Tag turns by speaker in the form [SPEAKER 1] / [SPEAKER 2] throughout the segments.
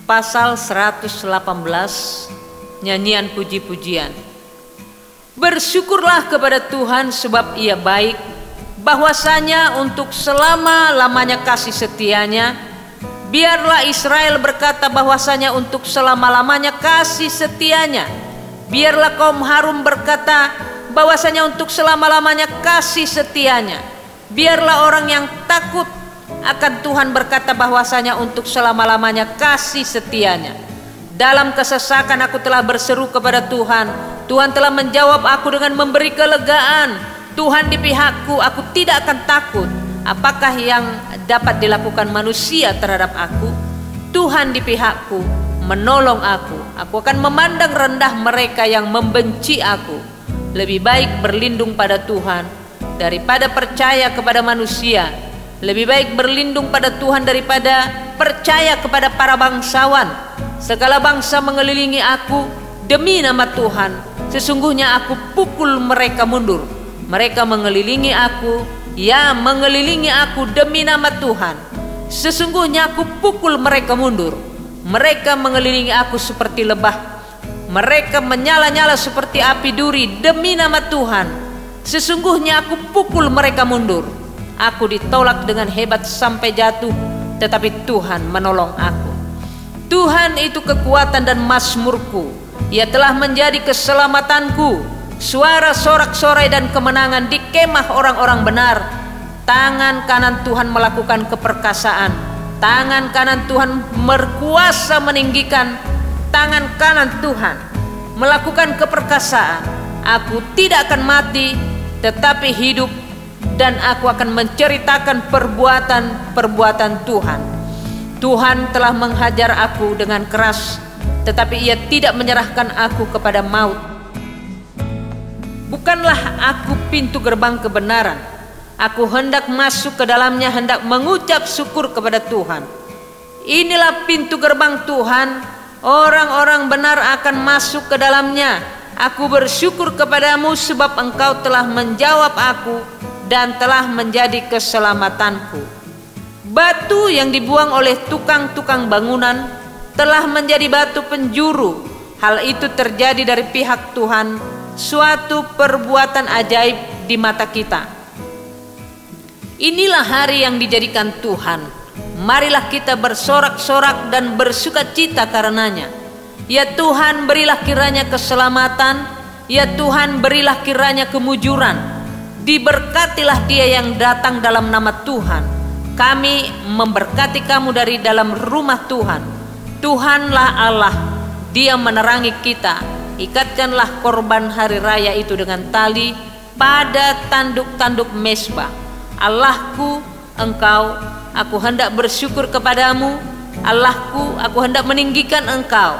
[SPEAKER 1] Pasal 118, nyanyian puji-pujian. Bersyukurlah kepada Tuhan sebab Ia baik, bahwasanya untuk selama-lamanya kasih setianya. Biarlah Israel berkata bahwasanya untuk selama-lamanya kasih setianya. Biarlah kaum Harum berkata bahwasanya untuk selama-lamanya kasih setianya. Biarlah orang yang takut akan Tuhan berkata bahwasanya untuk selama-lamanya kasih setianya. Dalam kesesakan aku telah berseru kepada Tuhan. Tuhan telah menjawab aku dengan memberi kelegaan. Tuhan di pihakku, aku tidak akan takut. Apakah yang dapat dilakukan manusia terhadap aku? Tuhan di pihakku, menolong aku. Aku akan memandang rendah mereka yang membenci aku. Lebih baik berlindung pada Tuhan daripada percaya kepada manusia. Lebih baik berlindung pada Tuhan daripada percaya kepada para bangsawan. Segala bangsa mengelilingi aku demi nama Tuhan. Sesungguhnya aku pukul mereka mundur. Mereka mengelilingi aku, ya mengelilingi aku demi nama Tuhan. Sesungguhnya aku pukul mereka mundur. Mereka mengelilingi aku seperti lebah. Mereka menyala-nyala seperti api duri demi nama Tuhan. Sesungguhnya aku pukul mereka mundur. Aku ditolak dengan hebat sampai jatuh, tetapi Tuhan menolong aku. Tuhan itu kekuatan dan mazmurku. Ia telah menjadi keselamatanku. Suara sorak-sorai dan kemenangan di kemah orang-orang benar. Tangan kanan Tuhan melakukan keperkasaan. Tangan kanan Tuhan berkuasa meninggikan. Tangan kanan Tuhan melakukan keperkasaan. Aku tidak akan mati, tetapi hidup, dan aku akan menceritakan perbuatan-perbuatan Tuhan. Tuhan telah menghajar aku dengan keras, tetapi Ia tidak menyerahkan aku kepada maut. Bukanlah aku pintu gerbang kebenaran. Aku hendak masuk ke dalamnya, hendak mengucap syukur kepada Tuhan. Inilah pintu gerbang Tuhan, orang-orang benar akan masuk ke dalamnya. Aku bersyukur kepadamu sebab Engkau telah menjawab aku dan telah menjadi keselamatanku. Batu yang dibuang oleh tukang-tukang bangunan telah menjadi batu penjuru. Hal itu terjadi dari pihak Tuhan, suatu perbuatan ajaib di mata kita. Inilah hari yang dijadikan Tuhan. Marilah kita bersorak-sorak dan bersukacita karenanya. Ya Tuhan, berilah kiranya keselamatan. Ya Tuhan, berilah kiranya kemujuran. Diberkatilah dia yang datang dalam nama Tuhan. Kami memberkati kamu dari dalam rumah Tuhan. Tuhanlah Allah, Dia menerangi kita. Ikatkanlah korban hari raya itu dengan tali pada tanduk-tanduk mezbah. Allahku, Engkau, aku hendak bersyukur kepadamu. Allahku, aku hendak meninggikan Engkau.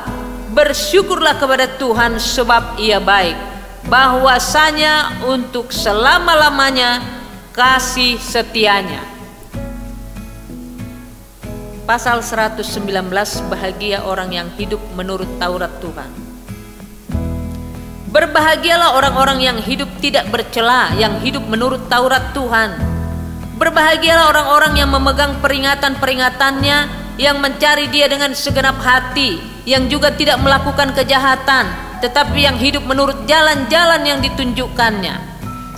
[SPEAKER 1] Bersyukurlah kepada Tuhan sebab Ia baik, bahwasanya untuk selama-lamanya kasih setianya. Pasal 119, bahagia orang yang hidup menurut Taurat Tuhan. Berbahagialah orang-orang yang hidup tidak bercela, yang hidup menurut Taurat Tuhan. Berbahagialah orang-orang yang memegang peringatan-peringatannya, yang mencari Dia dengan segenap hati, yang juga tidak melakukan kejahatan, tetapi yang hidup menurut jalan-jalan yang ditunjukkannya.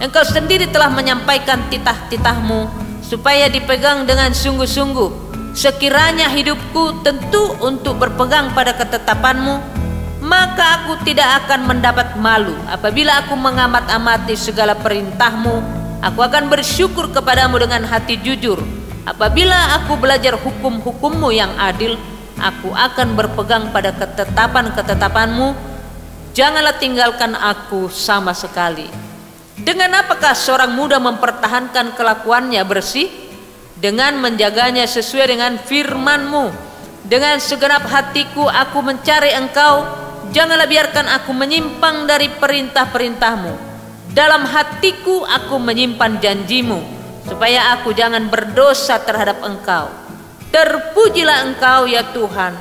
[SPEAKER 1] Engkau sendiri telah menyampaikan titah-titahmu supaya dipegang dengan sungguh-sungguh. Sekiranya hidupku tentu untuk berpegang pada ketetapanmu, maka aku tidak akan mendapat malu. Apabila aku mengamat-amati segala perintahmu, aku akan bersyukur kepadamu dengan hati jujur. Apabila aku belajar hukum-hukummu yang adil, aku akan berpegang pada ketetapan-ketetapanmu. Janganlah tinggalkan aku sama sekali. Dengan apakah seorang muda mempertahankan kelakuannya bersih? Dengan menjaganya sesuai dengan firman-Mu. Dengan segenap hatiku aku mencari Engkau. Janganlah biarkan aku menyimpang dari perintah-perintah-Mu. Dalam hatiku aku menyimpan janji-Mu, supaya aku jangan berdosa terhadap Engkau. Terpujilah Engkau ya Tuhan.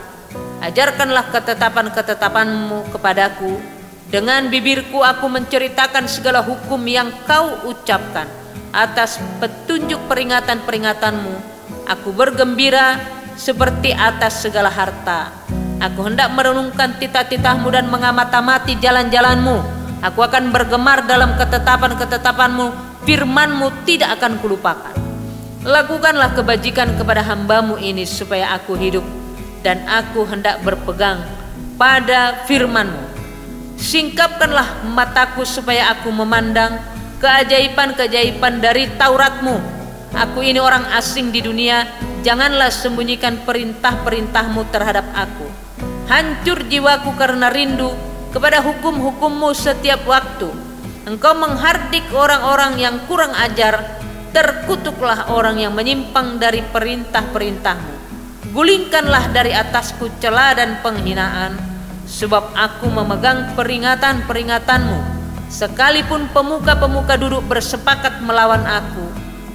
[SPEAKER 1] Ajarkanlah ketetapan-ketetapan-Mu kepadaku. Dengan bibirku aku menceritakan segala hukum yang Kau ucapkan. Atas petunjuk peringatan-peringatan-Mu aku bergembira seperti atas segala harta. Aku hendak merenungkan titah-titahmu dan mengamati jalan-jalanmu. Aku akan bergemar dalam ketetapan-ketetapanmu. Firmanmu tidak akan kulupakan. Lakukanlah kebajikan kepada hambamu ini supaya aku hidup, dan aku hendak berpegang pada firmanmu. Singkapkanlah mataku supaya aku memandang keajaiban-keajaiban dari Tauratmu. Aku ini orang asing di dunia, janganlah sembunyikan perintah-perintahmu terhadap aku. Hancur jiwaku karena rindu kepada hukum-hukummu setiap waktu. Engkau menghardik orang-orang yang kurang ajar, terkutuklah orang yang menyimpang dari perintah-perintahmu. Gulingkanlah dari atasku cela dan penghinaan, sebab aku memegang peringatan-peringatanmu. Sekalipun pemuka-pemuka duduk bersepakat melawan aku,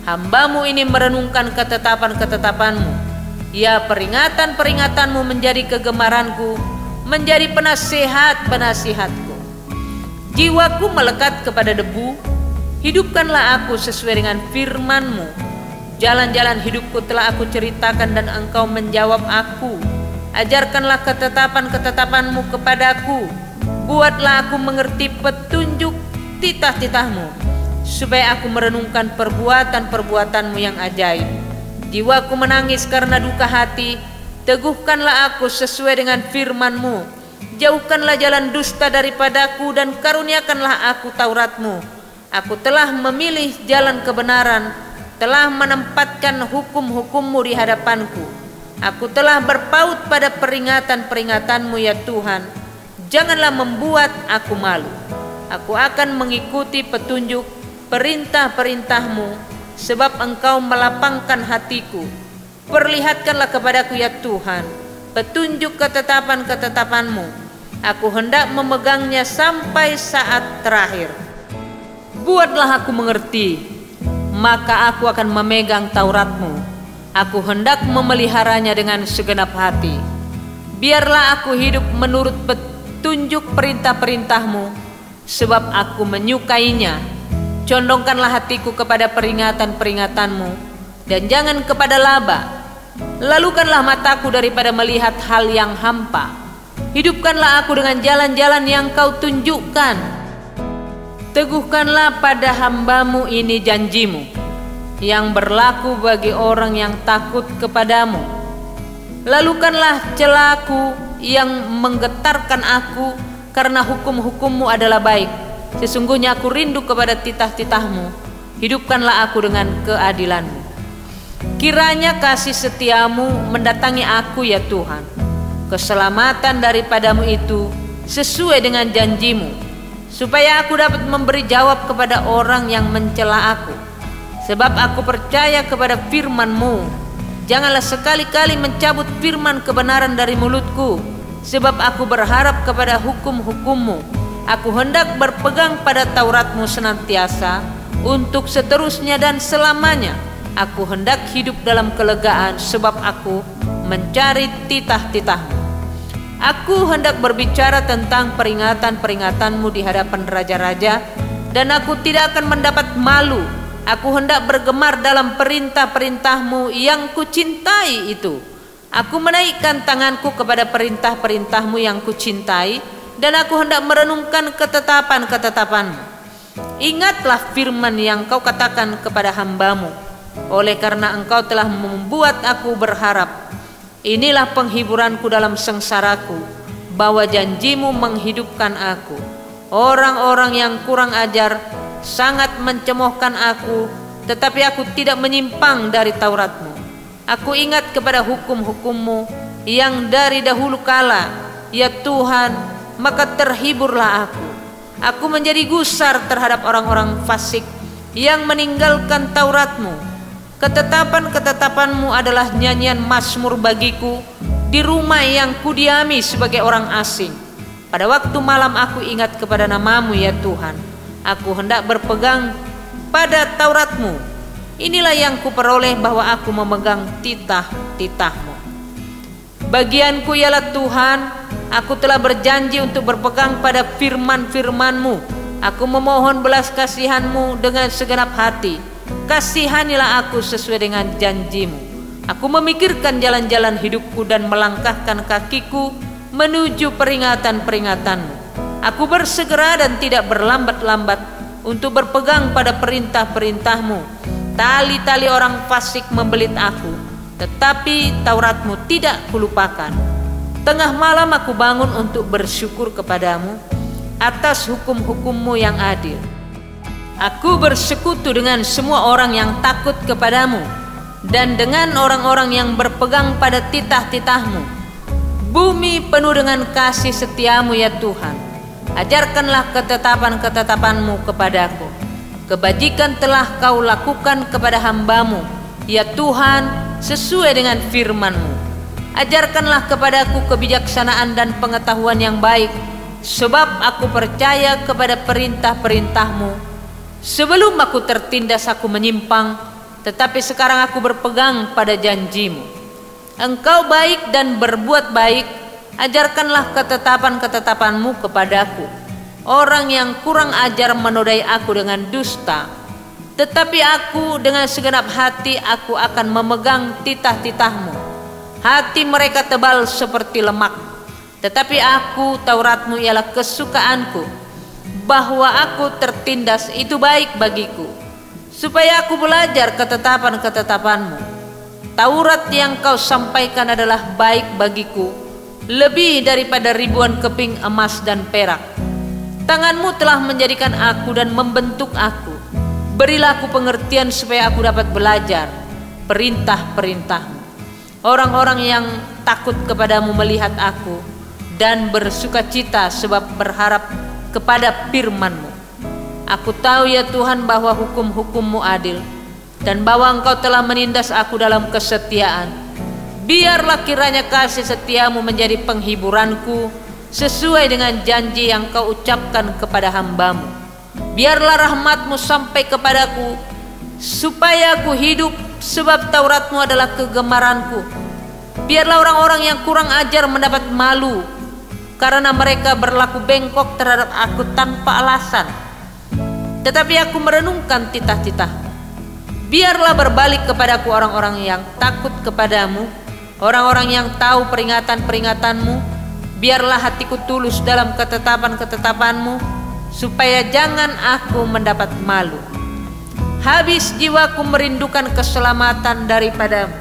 [SPEAKER 1] hambamu ini merenungkan ketetapan-ketetapanmu. Ya, peringatan-peringatanmu menjadi kegemaranku, menjadi penasihat-penasihatku. Jiwaku melekat kepada debu, hidupkanlah aku sesuai dengan firmanmu. Jalan-jalan hidupku telah aku ceritakan dan engkau menjawab aku. Ajarkanlah ketetapan-ketetapanmu kepadaku. Buatlah aku mengerti petunjuk titah-titahmu, supaya aku merenungkan perbuatan-perbuatanmu yang ajaib. Jiwaku menangis karena duka hati. Teguhkanlah aku sesuai dengan firman-Mu. Jauhkanlah jalan dusta daripadaku dan karuniakanlah aku Taurat-Mu. Aku telah memilih jalan kebenaran, telah menempatkan hukum-hukum-Mu di hadapanku. Aku telah berpaut pada peringatan-peringatan-Mu ya Tuhan. Janganlah membuat aku malu. Aku akan mengikuti petunjuk perintah-perintah-Mu, sebab Engkau melapangkan hatiku. Perlihatkanlah kepadaku ya Tuhan petunjuk ketetapan-ketetapan-Mu. Aku hendak memegangnya sampai saat terakhir. Buatlah aku mengerti, maka aku akan memegang Taurat-Mu. Aku hendak memeliharanya dengan segenap hati. Biarlah aku hidup menurut petunjuk perintah-perintah-Mu, sebab aku menyukainya. Condongkanlah hatiku kepada peringatan-peringatan-Mu, dan jangan kepada laba. Lalukanlah mataku daripada melihat hal yang hampa. Hidupkanlah aku dengan jalan-jalan yang Kau tunjukkan. Teguhkanlah pada hamba-Mu ini janji-Mu, yang berlaku bagi orang yang takut kepadamu. Lalukanlah celaku yang menggetarkan aku, karena hukum-hukum-Mu adalah baik. Sesungguhnya aku rindu kepada titah-titah-Mu. Hidupkanlah aku dengan keadilan-Mu. Kiranya kasih setia-Mu mendatangi aku ya Tuhan. Keselamatan daripada-Mu itu sesuai dengan janji-Mu, supaya aku dapat memberi jawab kepada orang yang mencela aku. Sebab aku percaya kepada firman-Mu. Janganlah sekali-kali mencabut firman kebenaran dari mulutku, sebab aku berharap kepada hukum-hukum-Mu. Aku hendak berpegang pada Taurat-Mu senantiasa, untuk seterusnya dan selamanya. Aku hendak hidup dalam kelegaan, sebab aku mencari titah-titah-Mu. Aku hendak berbicara tentang peringatan-peringatan-Mu di hadapan raja-raja, dan aku tidak akan mendapat malu. Aku hendak bergemar dalam perintah-perintah-Mu yang kucintai itu. Aku menaikkan tanganku kepada perintah-perintah-Mu yang kucintai, dan aku hendak merenungkan ketetapan-ketetapan-Mu. Ingatlah firman yang Kau katakan kepada hamba-Mu, oleh karena Engkau telah membuat aku berharap. Inilah penghiburanku dalam sengsaraku, bahwa janji-Mu menghidupkan aku. Orang-orang yang kurang ajar sangat mencemoohkan aku, tetapi aku tidak menyimpang dari Taurat-Mu. Aku ingat kepada hukum-hukum-Mu yang dari dahulu kala, ya Tuhan. Maka terhiburlah aku. Aku menjadi gusar terhadap orang-orang fasik yang meninggalkan Taurat-Mu. Ketetapan-ketetapan-Mu adalah nyanyian mazmur bagiku di rumah yang kudiami sebagai orang asing. Pada waktu malam aku ingat kepada nama-Mu ya Tuhan. Aku hendak berpegang pada Taurat-Mu. Inilah yang kuperoleh, bahwa aku memegang titah-titah-Mu. Bagianku ialah Tuhan. Aku telah berjanji untuk berpegang pada firman-firman-Mu. Aku memohon belas kasihan-Mu dengan segenap hati. Kasihanilah aku sesuai dengan janji-Mu. Aku memikirkan jalan-jalan hidupku dan melangkahkan kakiku menuju peringatan-peringatanmu. Aku bersegera dan tidak berlambat-lambat untuk berpegang pada perintah-perintahmu. Tali-tali orang fasik membelit aku, tetapi Tauratmu tidak kulupakan. Tengah malam aku bangun untuk bersyukur kepadamu atas hukum-hukummu yang adil. Aku bersekutu dengan semua orang yang takut kepadamu dan dengan orang-orang yang berpegang pada titah-titahmu. Bumi penuh dengan kasih setiamu ya Tuhan. Ajarkanlah ketetapan-ketetapanmu kepadaku. Kebajikan telah kau lakukan kepada hambamu, ya Tuhan, sesuai dengan firman-Mu. Ajarkanlah kepadaku kebijaksanaan dan pengetahuan yang baik, sebab aku percaya kepada perintah-perintah-Mu. Sebelum aku tertindas aku menyimpang, tetapi sekarang aku berpegang pada janji-Mu. Engkau baik dan berbuat baik. Ajarkanlah ketetapan-ketetapan-Mu kepadaku. Orang yang kurang ajar menodai aku dengan dusta, tetapi aku dengan segenap hati aku akan memegang titah-titah-Mu. Hati mereka tebal seperti lemak, tetapi aku, Taurat-Mu ialah kesukaanku. Bahwa aku tertindas itu baik bagiku, supaya aku belajar ketetapan-ketetapan-Mu. Taurat yang kau sampaikan adalah baik bagiku, lebih daripada ribuan keping emas dan perak. Tangan-Mu telah menjadikan aku dan membentuk aku. Berilah aku pengertian supaya aku dapat belajar perintah-perintah-Mu. Orang-orang yang takut kepadamu melihat aku dan bersukacita sebab berharap kepada firman-Mu. Aku tahu ya Tuhan bahwa hukum-hukum-Mu adil dan bahwa Engkau telah menindas aku dalam kesetiaan. Biarlah kiranya kasih setiamu menjadi penghiburanku sesuai dengan janji yang kau ucapkan kepada hambamu. Biarlah rahmatmu sampai kepadaku supaya aku hidup, sebab Tauratmu adalah kegemaranku. Biarlah orang-orang yang kurang ajar mendapat malu, karena mereka berlaku bengkok terhadap aku tanpa alasan. Tetapi aku merenungkan titah-titah. Biarlah berbalik kepadaku orang-orang yang takut kepadamu, orang-orang yang tahu peringatan-peringatanmu. Biarlah hatiku tulus dalam ketetapan-ketetapanmu, supaya jangan aku mendapat malu. Habis jiwaku merindukan keselamatan daripadamu.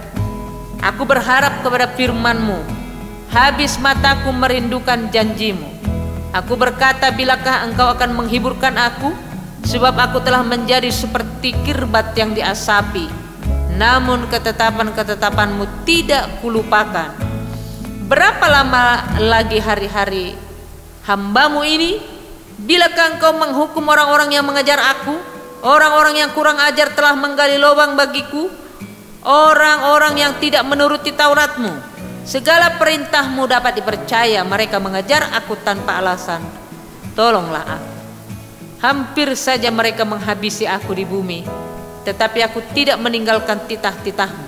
[SPEAKER 1] Aku berharap kepada firman-Mu. Habis mataku merindukan janji-Mu. Aku berkata, bilakah Engkau akan menghiburkan aku? Sebab aku telah menjadi seperti kirbat yang diasapi. Namun ketetapan-ketetapan-Mu tidak kulupakan. Berapa lama lagi hari-hari hamba-Mu ini? Bilakah Engkau menghukum orang-orang yang mengejar aku? Orang-orang yang kurang ajar telah menggali lubang bagiku. Orang-orang yang tidak menuruti Taurat-Mu. Segala perintah-Mu dapat dipercaya. Mereka mengejar aku tanpa alasan. Tolonglah aku. Hampir saja mereka menghabisi aku di bumi, tetapi aku tidak meninggalkan titah-titah-Mu.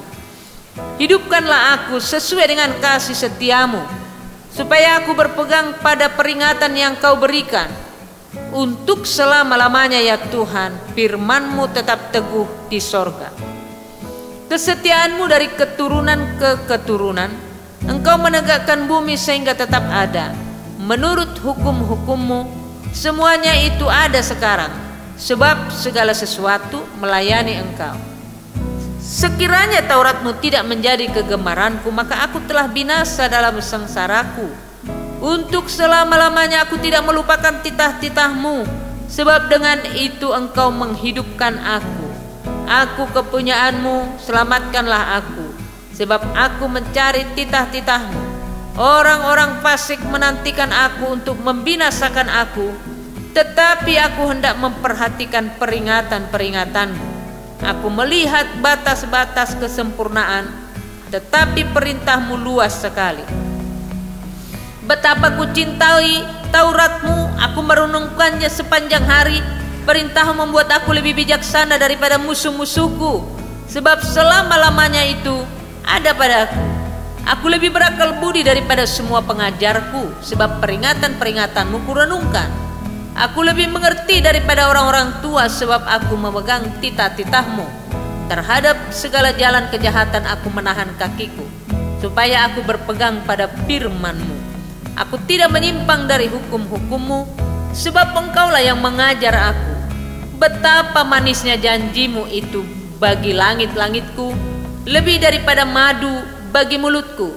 [SPEAKER 1] Hidupkanlah aku sesuai dengan kasih setiamu, supaya aku berpegang pada peringatan yang kau berikan. Untuk selama-lamanya ya Tuhan, firman-Mu tetap teguh di sorga. Kesetiaan-Mu dari keturunan ke keturunan. Engkau menegakkan bumi sehingga tetap ada. Menurut hukum-hukum-Mu, semuanya itu ada sekarang, sebab segala sesuatu melayani Engkau. Sekiranya Taurat-Mu tidak menjadi kegemaranku, maka aku telah binasa dalam sengsaraku. Untuk selama-lamanya aku tidak melupakan titah-titah-Mu, sebab dengan itu Engkau menghidupkan aku. Aku kepunyaan-Mu, selamatkanlah aku, sebab aku mencari titah-titah-Mu. Orang-orang fasik menantikan aku untuk membinasakan aku, tetapi aku hendak memperhatikan peringatan-peringatan-Mu. Aku melihat batas-batas kesempurnaan, tetapi perintah-Mu luas sekali. Betapa ku cintai Taurat-Mu, aku merenungkannya sepanjang hari. Perintah-Mu membuat aku lebih bijaksana daripada musuh-musuhku, sebab selama-lamanya itu ada padaku. Aku lebih berakal budi daripada semua pengajarku, sebab peringatan-peringatan-Mu kurenungkan. Aku lebih mengerti daripada orang-orang tua, sebab aku memegang titah-titah-Mu. Terhadap segala jalan kejahatan aku menahan kakiku, supaya aku berpegang pada firman-Mu. Aku tidak menyimpang dari hukum-hukum-Mu, sebab Engkaulah yang mengajar aku. Betapa manisnya janji-Mu itu bagi langit-langitku, lebih daripada madu bagi mulutku.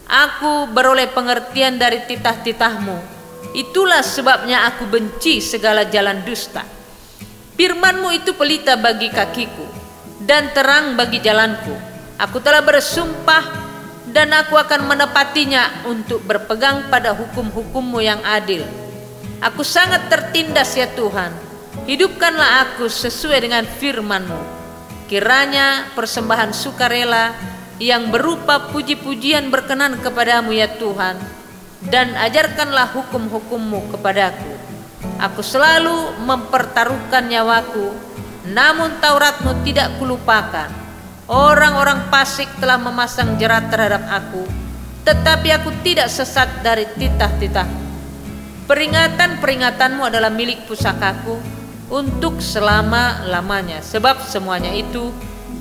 [SPEAKER 1] Aku beroleh pengertian dari titah-titah-Mu. Itulah sebabnya aku benci segala jalan dusta. Firman-Mu itu pelita bagi kakiku dan terang bagi jalanku. Aku telah bersumpah dan aku akan menepatinya untuk berpegang pada hukum-hukum-Mu yang adil. Aku sangat tertindas ya Tuhan. Hidupkanlah aku sesuai dengan firman-Mu. Kiranya persembahan sukarela yang berupa puji-pujian berkenan kepadamu ya Tuhan, dan ajarkanlah hukum-hukum-Mu kepadaku. Aku selalu mempertaruhkan nyawaku, namun Taurat-Mu tidak kulupakan. Orang-orang fasik telah memasang jerat terhadap aku, tetapi aku tidak sesat dari titah-titah-Mu. Peringatan-peringatan-Mu adalah milik pusakaku untuk selama-lamanya, sebab semuanya itu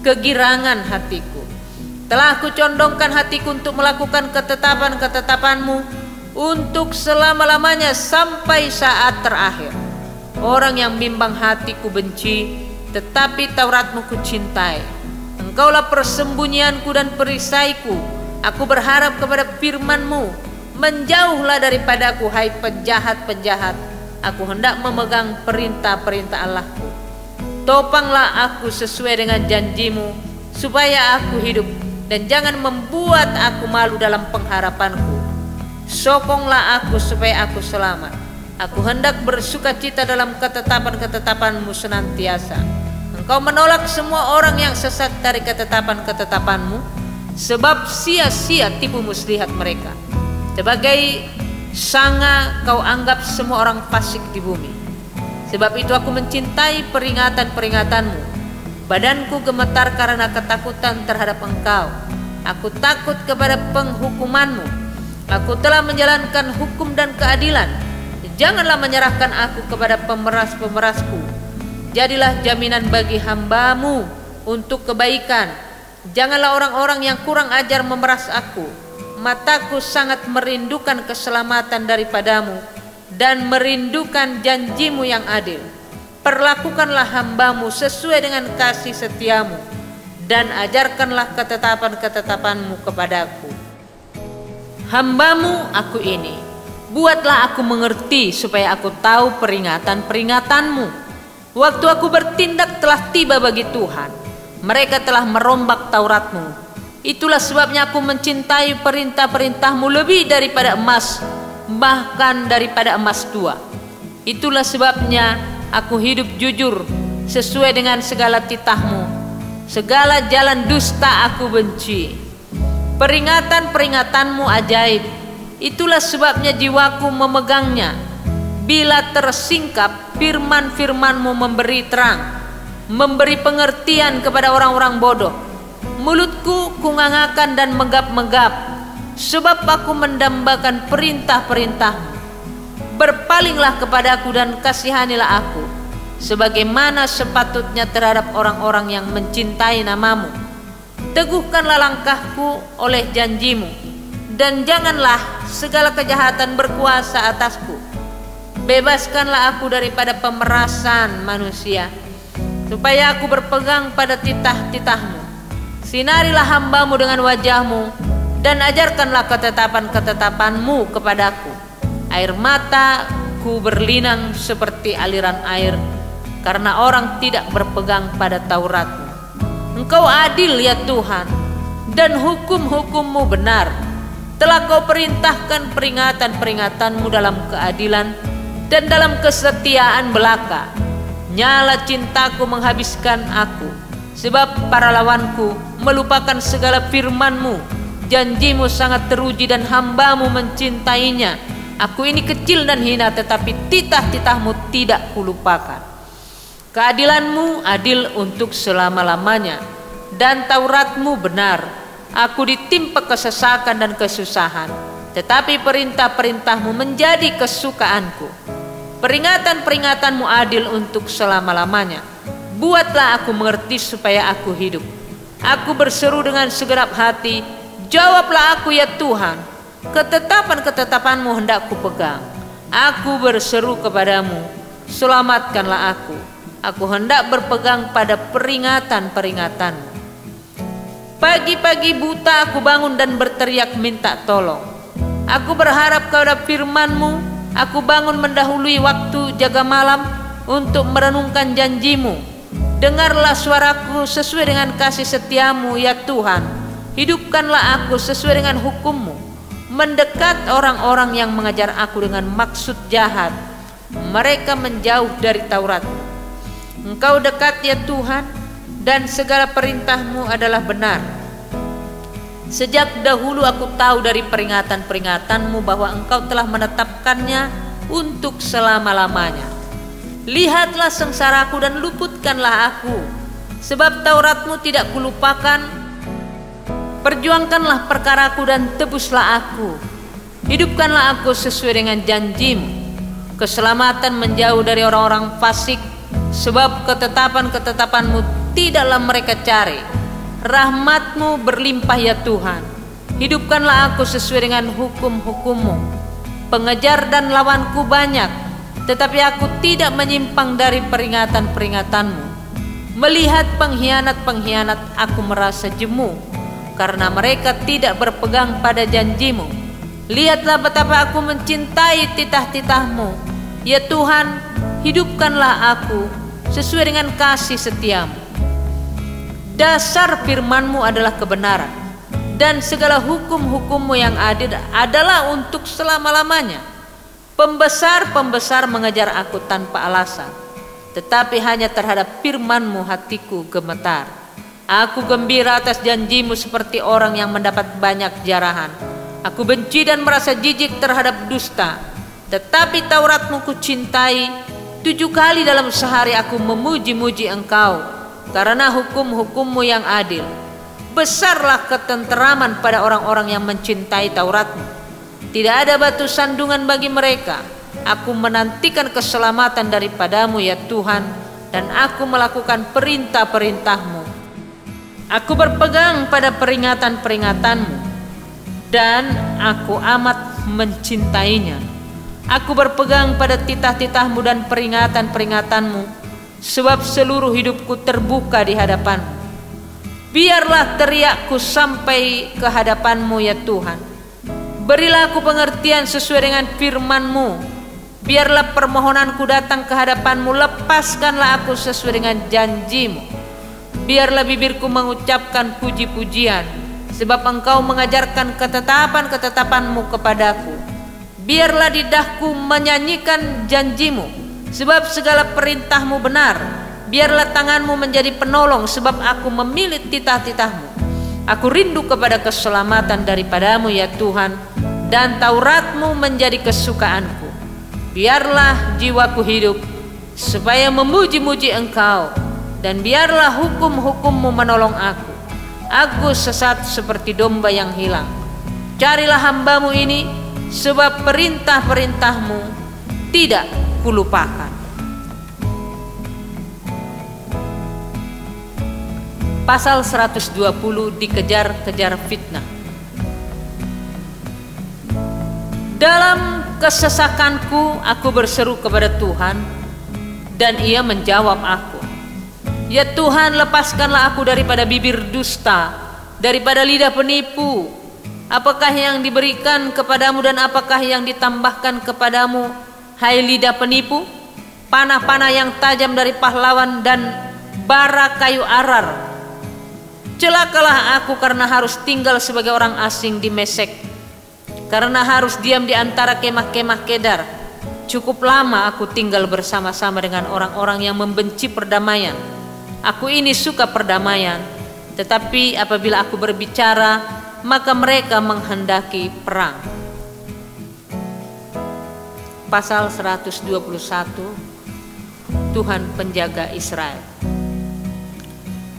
[SPEAKER 1] kegirangan hatiku. Telah aku condongkan hatiku untuk melakukan ketetapan-ketetapan-Mu untuk selama-lamanya sampai saat terakhir. Orang yang bimbang hatiku benci, tetapi Taurat-Mu kucintai. Engkaulah persembunyianku dan perisaiku. Aku berharap kepada firman-Mu. Menjauhlah daripadaku, hai penjahat-penjahat. Aku hendak memegang perintah-perintah Allahku. Topanglah aku sesuai dengan janji-Mu, supaya aku hidup, dan jangan membuat aku malu dalam pengharapanku. Sokonglah aku supaya aku selamat. Aku hendak bersuka cita dalam ketetapan-ketetapan-Mu senantiasa. Engkau menolak semua orang yang sesat dari ketetapan-ketetapan-Mu, sebab sia-sia tipu muslihat mereka. Sebagai sanga Kau anggap semua orang fasik di bumi. Sebab itu aku mencintai peringatan-peringatan-Mu. Badanku gemetar karena ketakutan terhadap Engkau. Aku takut kepada penghukuman-Mu. Aku telah menjalankan hukum dan keadilan. Janganlah menyerahkan aku kepada pemeras-pemerasku. Jadilah jaminan bagi hamba-Mu untuk kebaikan. Janganlah orang-orang yang kurang ajar memeras aku. Mataku sangat merindukan keselamatan daripada-Mu dan merindukan janji-Mu yang adil. Perlakukanlah hamba-Mu sesuai dengan kasih setia-Mu, dan ajarkanlah ketetapan-ketetapan-Mu kepadaku. Hamba-Mu aku ini, buatlah aku mengerti supaya aku tahu peringatan-peringatan-Mu. Waktu aku bertindak telah tiba bagi Tuhan. Mereka telah merombak Taurat-Mu. Itulah sebabnya aku mencintai perintah-perintah-Mu lebih daripada emas, bahkan daripada emas tua. Itulah sebabnya aku hidup jujur sesuai dengan segala titah-Mu. Segala jalan dusta aku benci. Peringatan-peringatan-Mu ajaib. Itulah sebabnya jiwaku memegangnya. Bila tersingkap, firman-firman-Mu memberi terang, memberi pengertian kepada orang-orang bodoh. Mulutku kungangakan dan megap-megap, sebab aku mendambakan perintah-perintah-Mu. Berpalinglah kepadaku dan kasihanilah aku, sebagaimana sepatutnya terhadap orang-orang yang mencintai nama-Mu. Teguhkanlah langkahku oleh janji-Mu, dan janganlah segala kejahatan berkuasa atasku. Bebaskanlah aku daripada pemerasan manusia, supaya aku berpegang pada titah-titah-Mu. Sinarilah hamba-Mu dengan wajah-Mu, dan ajarkanlah ketetapan-ketetapan-Mu kepadaku. Air mataku berlinang seperti aliran air, karena orang tidak berpegang pada Taurat-Mu. Engkau adil ya Tuhan, dan hukum-hukum-Mu benar. Telah Kau perintahkan peringatan-peringatan-Mu dalam keadilan dan dalam kesetiaan belaka. Nyala cintaku menghabiskan aku, sebab para lawanku melupakan segala firman-Mu. Janji-Mu sangat teruji dan hamba-Mu mencintainya. Aku ini kecil dan hina, tetapi titah-titah-Mu tidak kulupakan. Keadilan-Mu adil untuk selama-lamanya, dan Taurat-Mu benar. Aku ditimpa kesesakan dan kesusahan, tetapi perintah-perintah-Mu menjadi kesukaanku. Peringatan-peringatan-Mu adil untuk selama-lamanya. Buatlah aku mengerti supaya aku hidup. Aku berseru dengan segenap hati, jawablah aku ya Tuhan. Ketetapan-ketetapanmu hendak kupegang. Aku berseru kepadamu, selamatkanlah aku. Aku hendak berpegang pada peringatan-peringatanmu. Pagi-pagi buta aku bangun dan berteriak minta tolong. Aku berharap kepada firman-Mu. Aku bangun mendahului waktu jaga malam untuk merenungkan janji-Mu. Dengarlah suaraku sesuai dengan kasih setia-Mu ya Tuhan. Hidupkanlah aku sesuai dengan hukum-Mu. Mendekat orang-orang yang mengajar aku dengan maksud jahat. Mereka menjauh dari Taurat-Mu. Engkau dekat ya Tuhan, dan segala perintah-Mu adalah benar. Sejak dahulu aku tahu dari peringatan-peringatan-Mu bahwa Engkau telah menetapkannya untuk selama-lamanya. Lihatlah sengsaraku dan luputkanlah aku, sebab Taurat-Mu tidak kulupakan. Perjuangkanlah perkaraku dan tebuslah aku. Hidupkanlah aku sesuai dengan janji-Mu. Keselamatan menjauh dari orang-orang fasik, sebab ketetapan-ketetapan-Mu tidaklah mereka cari. Rahmat-Mu berlimpah ya Tuhan. Hidupkanlah aku sesuai dengan hukum-hukum-Mu. Pengejar dan lawanku banyak, tetapi aku tidak menyimpang dari peringatan-peringatan-Mu. Melihat pengkhianat-pengkhianat aku merasa jemu, karena mereka tidak berpegang pada janji-Mu. Lihatlah betapa aku mencintai titah-titah-Mu. Ya Tuhan, hidupkanlah aku sesuai dengan kasih setia-Mu. Dasar firman-Mu adalah kebenaran, dan segala hukum-hukum-Mu yang adil adalah untuk selama-lamanya. Pembesar-pembesar mengejar aku tanpa alasan, tetapi hanya terhadap firman-Mu hatiku gemetar. Aku gembira atas janji-Mu seperti orang yang mendapat banyak jarahan. Aku benci dan merasa jijik terhadap dusta, tetapi Taurat-Mu kucintai. 7 kali dalam sehari aku memuji-muji Engkau, karena hukum-hukum-Mu yang adil. Besarlah ketenteraman pada orang-orang yang mencintai Taurat-Mu. Tidak ada batu sandungan bagi mereka. Aku menantikan keselamatan daripada-Mu ya Tuhan, dan aku melakukan perintah-perintah-Mu. Aku berpegang pada peringatan-peringatan-Mu, dan aku amat mencintainya. Aku berpegang pada titah-titah-Mu dan peringatan-peringatan-Mu, sebab seluruh hidupku terbuka di hadapan-Mu. Biarlah teriakku sampai ke hadapan-Mu ya Tuhan. Berilah aku pengertian sesuai dengan firman-Mu. Biarlah permohonanku datang ke hadapan-Mu. Lepaskanlah aku sesuai dengan janji-Mu. Biarlah bibirku mengucapkan puji-pujian, sebab Engkau mengajarkan ketetapan-ketetapan-Mu kepadaku. Biarlah lidahku menyanyikan janji-Mu, sebab segala perintah-Mu benar. Biarlah tangan-Mu menjadi penolong, sebab aku memilih titah-titah-Mu. Aku rindu kepada keselamatan daripada-Mu ya Tuhan, dan Taurat-Mu menjadi kesukaanku. Biarlah jiwaku hidup supaya memuji-muji Engkau, dan biarlah hukum-hukum-Mu menolong aku. Aku sesat seperti domba yang hilang. Carilah hamba-Mu ini, sebab perintah-perintah-Mu tidak kulupakan. Pasal 120, dikejar-kejar fitnah. Dalam kesesakanku aku berseru kepada Tuhan, dan Ia menjawab aku. Ya Tuhan, lepaskanlah aku daripada bibir dusta, daripada lidah penipu. Apakah yang diberikan kepadamu dan apakah yang ditambahkan kepadamu, hai lidah penipu? Panah-panah yang tajam dari pahlawan dan bara kayu arar. Celakalah aku karena harus tinggal sebagai orang asing di Mesek, karena harus diam di antara kemah-kemah Kedar. Cukup lama aku tinggal bersama-sama dengan orang-orang yang membenci perdamaian. Aku ini suka perdamaian, tetapi apabila aku berbicara, maka mereka menghendaki perang. Pasal 121, Tuhan penjaga Israel.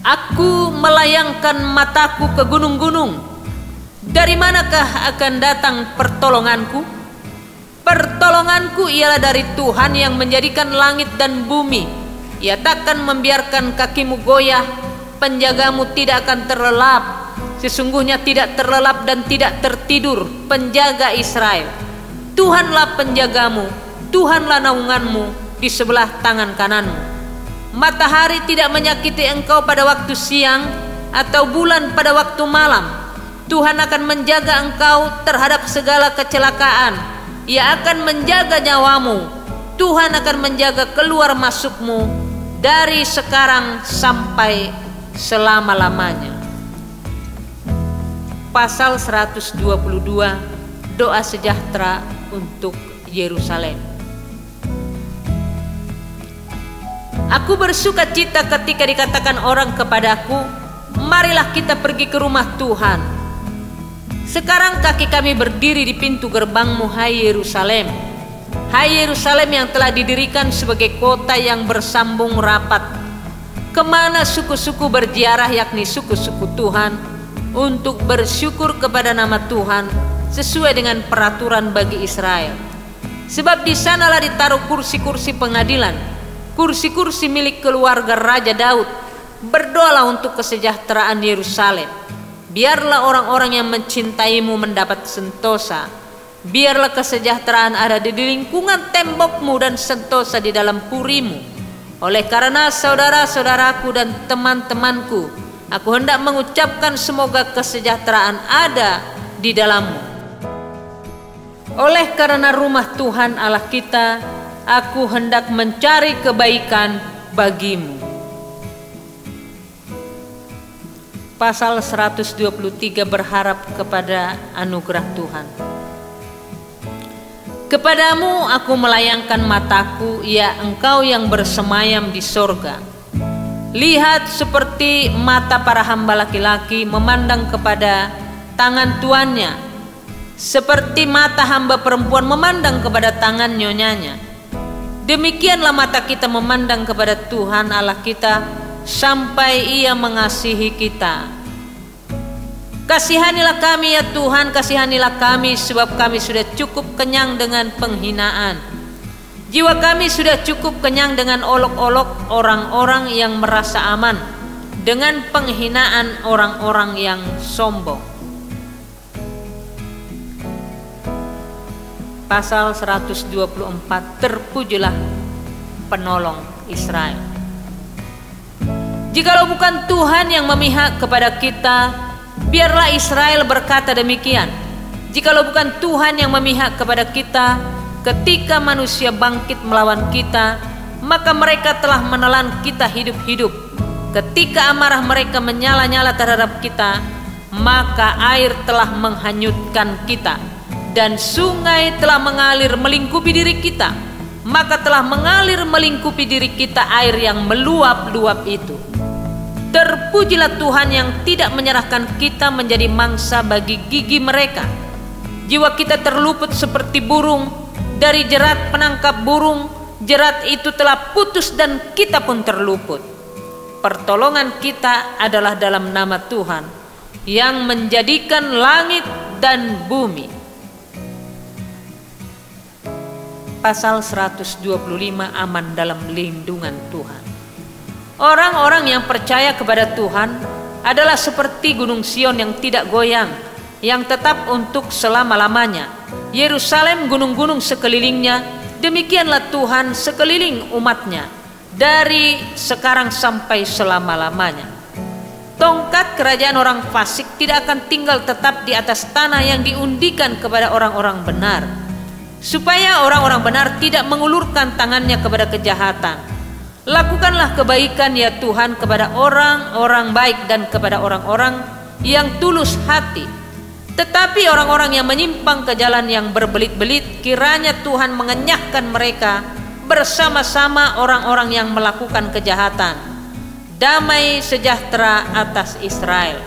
[SPEAKER 1] Aku melayangkan mataku ke gunung-gunung. Dari manakah akan datang pertolonganku? Pertolonganku ialah dari Tuhan yang menjadikan langit dan bumi. Ia takkan membiarkan kakimu goyah, penjagamu tidak akan terlelap. sesungguhnya tidak terlelap dan tidak tertidur penjaga Israel. Tuhanlah penjagamu, Tuhanlah naunganmu di sebelah tangan kananmu. Matahari tidak menyakiti engkau pada waktu siang, atau bulan pada waktu malam. Tuhan akan menjaga engkau terhadap segala kecelakaan. Ia akan menjaga nyawamu. Tuhan akan menjaga keluar masukmu dari sekarang sampai selama-lamanya. Pasal 122, doa sejahtera untuk Yerusalem. Aku bersuka cita ketika dikatakan orang kepadaku, marilah kita pergi ke rumah Tuhan. Sekarang kaki kami berdiri di pintu gerbangmu, hai Yerusalem. Hai Yerusalem yang telah didirikan sebagai kota yang bersambung rapat, kemana suku-suku berziarah, yakni suku-suku Tuhan, untuk bersyukur kepada nama Tuhan sesuai dengan peraturan bagi Israel. Sebab di sanalah ditaruh kursi-kursi pengadilan, kursi-kursi milik keluarga Raja Daud. Berdoalah untuk kesejahteraan Yerusalem. Biarlah orang-orang yang mencintaimu mendapat sentosa. Biarlah kesejahteraan ada di lingkungan tembokmu dan sentosa di dalam purimu. Oleh karena saudara-saudaraku dan teman-temanku, aku hendak mengucapkan semoga kesejahteraan ada di dalammu. Oleh karena rumah Tuhan Allah kita, aku hendak mencari kebaikan bagimu. Pasal 123 berharap kepada anugerah Tuhan. Kepadamu aku melayangkan mataku, ya engkau yang bersemayam di sorga. Lihat seperti mata para hamba laki-laki memandang kepada tangan tuannya, seperti mata hamba perempuan memandang kepada tangan nyonyanya. Demikianlah mata kita memandang kepada Tuhan Allah kita sampai Ia mengasihi kita. Kasihanilah kami ya Tuhan, kasihanilah kami, sebab kami sudah cukup kenyang dengan penghinaan. Jiwa kami sudah cukup kenyang dengan olok-olok orang-orang yang merasa aman, dengan penghinaan orang-orang yang sombong. Pasal 124, terpujilah penolong Israel. Jikalau bukan Tuhan yang memihak kepada kita, biarlah Israel berkata demikian. Jikalau bukan Tuhan yang memihak kepada kita, ketika manusia bangkit melawan kita, maka mereka telah menelan kita hidup-hidup. Ketika amarah mereka menyala-nyala terhadap kita, maka air telah menghanyutkan kita, dan sungai telah mengalir melingkupi diri kita. Maka telah mengalir melingkupi diri kita air yang meluap-luap itu. Terpujilah Tuhan yang tidak menyerahkan kita menjadi mangsa bagi gigi mereka. Jiwa kita terluput seperti burung dari jerat penangkap burung. Jerat itu telah putus dan kita pun terluput. Pertolongan kita adalah dalam nama Tuhan yang menjadikan langit dan bumi. Pasal 125, aman dalam lindungan Tuhan. Orang-orang yang percaya kepada Tuhan adalah seperti gunung Sion yang tidak goyang, yang tetap untuk selama-lamanya. Yerusalem gunung-gunung sekelilingnya, demikianlah Tuhan sekeliling umatnya, dari sekarang sampai selama-lamanya. Tongkat kerajaan orang fasik tidak akan tinggal tetap di atas tanah yang diundikan kepada orang-orang benar, supaya orang-orang benar tidak mengulurkan tangannya kepada kejahatan. Lakukanlah kebaikan ya Tuhan kepada orang-orang baik dan kepada orang-orang yang tulus hati. Tetapi orang-orang yang menyimpang ke jalan yang berbelit-belit, kiranya Tuhan mengenyahkan mereka bersama-sama orang-orang yang melakukan kejahatan. Damai sejahtera atas Israel.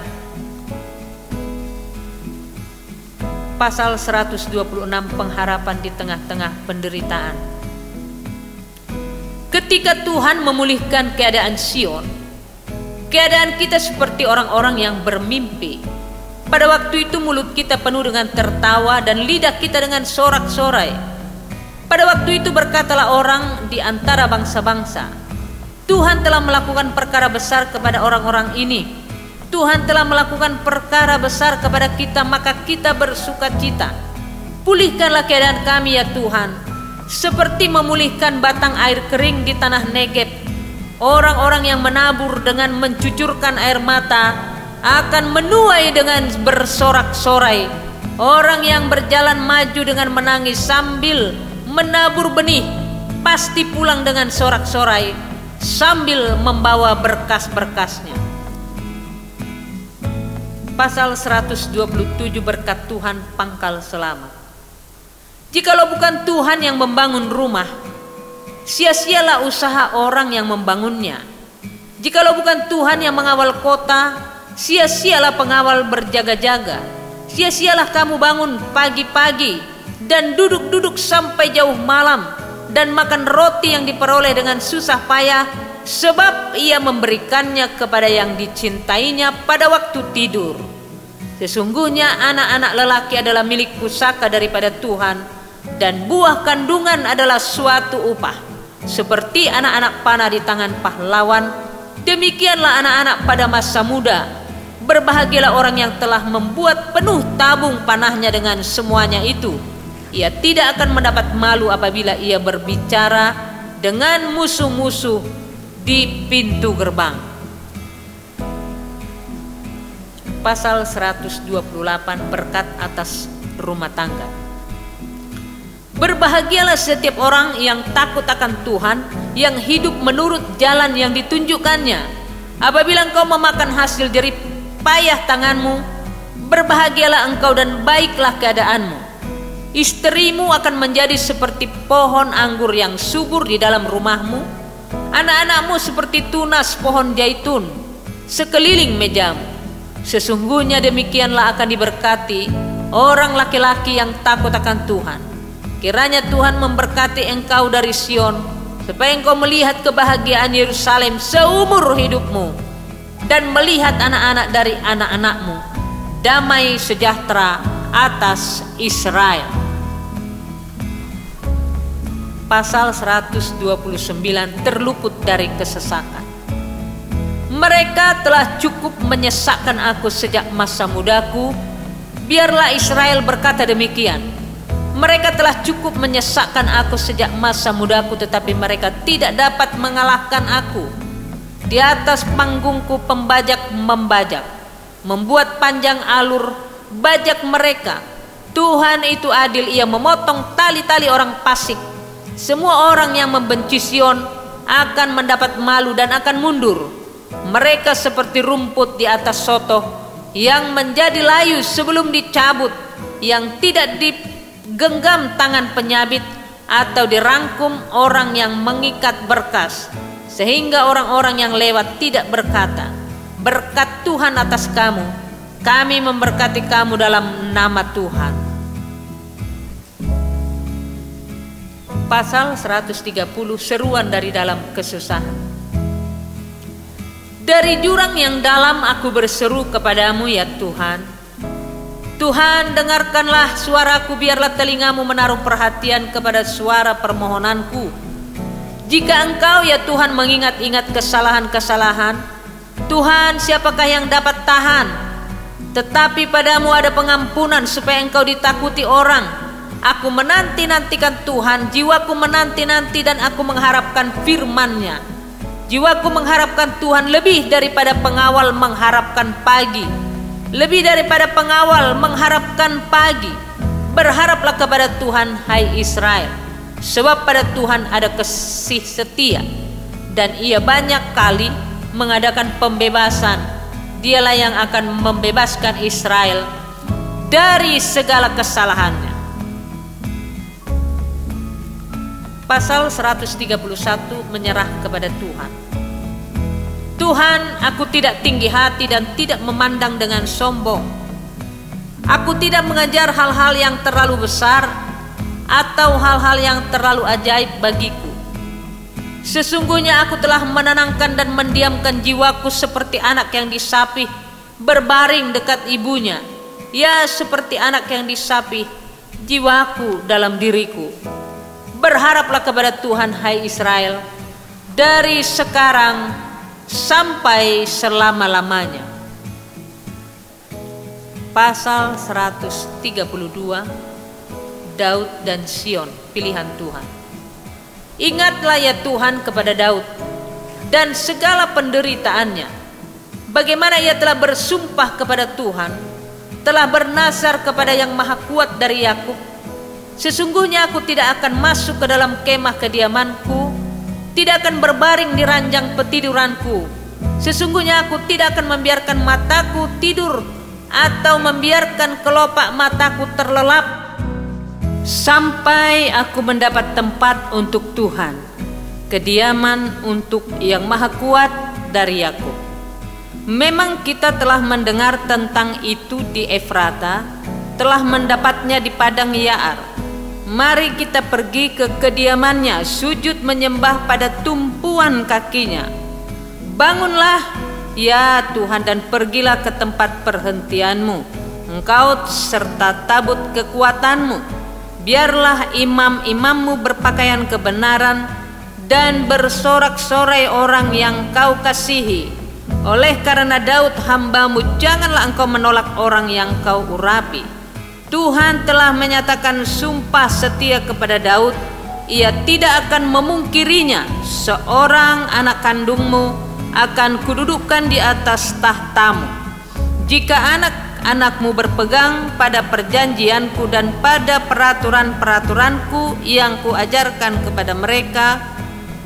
[SPEAKER 1] Pasal 126, pengharapan di tengah-tengah penderitaan. Ketika Tuhan memulihkan keadaan Sion, keadaan kita seperti orang-orang yang bermimpi. Pada waktu itu mulut kita penuh dengan tertawa dan lidah kita dengan sorak-sorai. Pada waktu itu berkatalah orang di antara bangsa-bangsa, Tuhan telah melakukan perkara besar kepada orang-orang ini. Tuhan telah melakukan perkara besar kepada kita, maka kita bersukacita. Pulihkanlah keadaan kami ya Tuhan, seperti memulihkan batang air kering di tanah Negeb. Orang-orang yang menabur dengan mencucurkan air mata akan menuai dengan bersorak-sorai. Orang yang berjalan maju dengan menangis sambil menabur benih pasti pulang dengan sorak-sorai sambil membawa berkas-berkasnya. Pasal 127, berkat Tuhan pangkal selamat. Jikalau bukan Tuhan yang membangun rumah, sia-sialah usaha orang yang membangunnya. Jikalau bukan Tuhan yang mengawal kota, sia-sialah pengawal berjaga-jaga. Sia-sialah kamu bangun pagi-pagi dan duduk-duduk sampai jauh malam dan makan roti yang diperoleh dengan susah payah, sebab ia memberikannya kepada yang dicintainya pada waktu tidur. Sesungguhnya anak-anak lelaki adalah milik pusaka daripada Tuhan, dan buah kandungan adalah suatu upah. Seperti anak-anak panah di tangan pahlawan, demikianlah anak-anak pada masa muda. Berbahagialah orang yang telah membuat penuh tabung panahnya dengan semuanya itu. Ia tidak akan mendapat malu apabila ia berbicara dengan musuh-musuh di pintu gerbang. Pasal 128, berkat atas rumah tangga. Berbahagialah setiap orang yang takut akan Tuhan, yang hidup menurut jalan yang ditunjukkannya. Apabila engkau memakan hasil jerih payah tanganmu, berbahagialah engkau dan baiklah keadaanmu. Istrimu akan menjadi seperti pohon anggur yang subur di dalam rumahmu. Anak-anakmu seperti tunas pohon zaitun sekeliling mejamu. Sesungguhnya demikianlah akan diberkati orang laki-laki yang takut akan Tuhan. Kiranya Tuhan memberkati engkau dari Sion, supaya engkau melihat kebahagiaan Yerusalem seumur hidupmu, dan melihat anak-anak dari anak-anakmu, damai sejahtera atas Israel. Pasal 129, terluput dari kesesakan. Mereka telah cukup menyesakkan aku sejak masa mudaku. Biarlah Israel berkata demikian. Mereka telah cukup menyesakkan aku sejak masa mudaku, tetapi mereka tidak dapat mengalahkan aku. Di atas panggungku pembajak membajak, membuat panjang alur bajak mereka. Tuhan itu adil, ia memotong tali-tali orang fasik. Semua orang yang membenci Sion akan mendapat malu dan akan mundur. Mereka seperti rumput di atas sotoh yang menjadi layu sebelum dicabut, yang tidak digenggam tangan penyabit atau dirangkum orang yang mengikat berkas, sehingga orang-orang yang lewat tidak berkata, berkat Tuhan atas kamu, kami memberkati kamu dalam nama Tuhan. Pasal 130, seruan dari dalam kesusahan. Dari jurang yang dalam aku berseru kepadamu ya Tuhan. Tuhan, dengarkanlah suaraku, biarlah telingamu menaruh perhatian kepada suara permohonanku. Jika engkau ya Tuhan mengingat-ingat kesalahan-kesalahan, Tuhan, siapakah yang dapat tahan? Tetapi padamu ada pengampunan supaya engkau ditakuti orang. Aku menanti-nantikan Tuhan, jiwaku menanti-nanti dan aku mengharapkan firman-Nya. Jiwaku mengharapkan Tuhan lebih daripada pengawal mengharapkan pagi. Lebih daripada pengawal mengharapkan pagi. Berharaplah kepada Tuhan, hai Israel, sebab pada Tuhan ada kasih setia, dan ia banyak kali mengadakan pembebasan. Dialah yang akan membebaskan Israel dari segala kesalahannya. Pasal 131, menyerah kepada Tuhan. Tuhan, aku tidak tinggi hati dan tidak memandang dengan sombong. Aku tidak mengejar hal-hal yang terlalu besar atau hal-hal yang terlalu ajaib bagiku. Sesungguhnya aku telah menenangkan dan mendiamkan jiwaku seperti anak yang disapih berbaring dekat ibunya. Ya, seperti anak yang disapih jiwaku dalam diriku. Berharaplah kepada Tuhan, hai Israel, dari sekarang sampai selama-lamanya. Pasal 132, Daud dan Sion, pilihan Tuhan. Ingatlah ya Tuhan kepada Daud dan segala penderitaannya, bagaimana ia telah bersumpah kepada Tuhan, telah bernazar kepada Yang Maha Kuat dari Yakub. Sesungguhnya aku tidak akan masuk ke dalam kemah kediamanku, tidak akan berbaring di ranjang petiduranku. Sesungguhnya aku tidak akan membiarkan mataku tidur atau membiarkan kelopak mataku terlelap sampai aku mendapat tempat untuk Tuhan, kediaman untuk Yang Maha Kuat dari Yakub. Memang kita telah mendengar tentang itu di Efrata, telah mendapatnya di padang Yaar. Mari kita pergi ke kediamannya, sujud menyembah pada tumpuan kakinya. Bangunlah ya Tuhan, dan pergilah ke tempat perhentianmu, engkau serta tabut kekuatanmu. Biarlah imam-imammu berpakaian kebenaran dan bersorak-sorai orang yang kau kasihi. Oleh karena Daud hambamu, janganlah engkau menolak orang yang kau urapi. Tuhan telah menyatakan sumpah setia kepada Daud, ia tidak akan memungkirinya. Seorang anak kandungmu akan kududukkan di atas tahtamu. Jika anak-anakmu berpegang pada perjanjianku dan pada peraturan-peraturanku yang kuajarkan kepada mereka,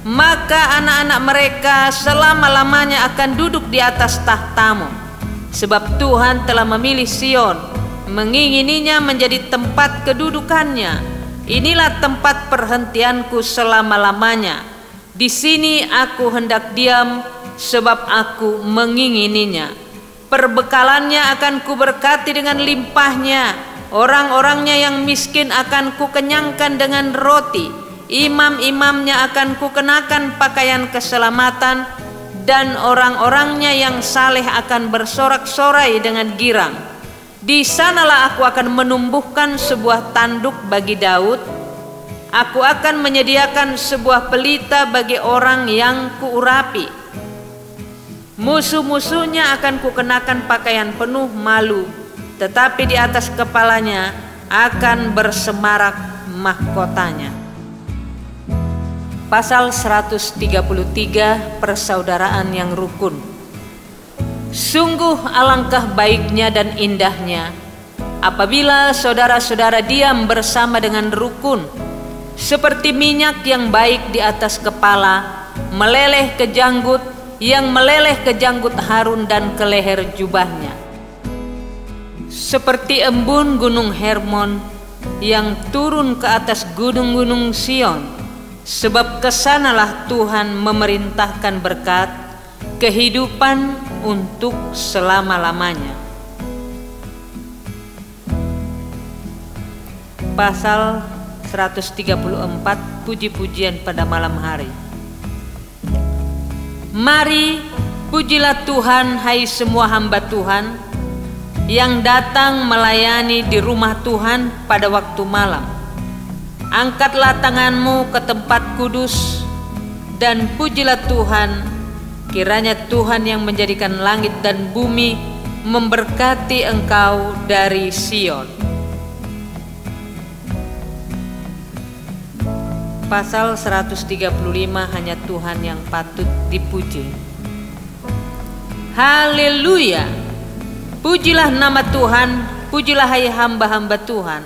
[SPEAKER 1] maka anak-anak mereka selama-lamanya akan duduk di atas tahtamu. Sebab Tuhan telah memilih Sion, mengingininya menjadi tempat kedudukannya. Inilah tempat perhentianku selama-lamanya. Di sini aku hendak diam, sebab aku mengingininya. Perbekalannya akan kuberkati dengan limpahnya, orang-orangnya yang miskin akan kukenyangkan dengan roti. Imam-imamnya akan kukenakan pakaian keselamatan, dan orang-orangnya yang saleh akan bersorak-sorai dengan girang. Di sanalah aku akan menumbuhkan sebuah tanduk bagi Daud. Aku akan menyediakan sebuah pelita bagi orang yang kuurapi. Musuh-musuhnya akan kukenakan pakaian penuh malu, tetapi di atas kepalanya akan bersemarak mahkotanya. Pasal 133, persaudaraan yang rukun. Sungguh alangkah baiknya dan indahnya apabila saudara-saudara diam bersama dengan rukun, seperti minyak yang baik di atas kepala, meleleh ke janggut, yang meleleh ke janggut Harun dan ke leher jubahnya. Seperti embun gunung Hermon yang turun ke atas gunung-gunung Sion, sebab kesanalah Tuhan memerintahkan berkat, kehidupan untuk selama-lamanya. Pasal 134, puji-pujian pada malam hari. Mari, pujilah Tuhan, hai semua hamba Tuhan yang datang melayani di rumah Tuhan pada waktu malam. Angkatlah tanganmu ke tempat kudus dan pujilah Tuhan. Kiranya Tuhan yang menjadikan langit dan bumi memberkati engkau dari Sion. Pasal 135, hanya Tuhan yang patut dipuji. Haleluya. Pujilah nama Tuhan, pujilah hai hamba-hamba Tuhan,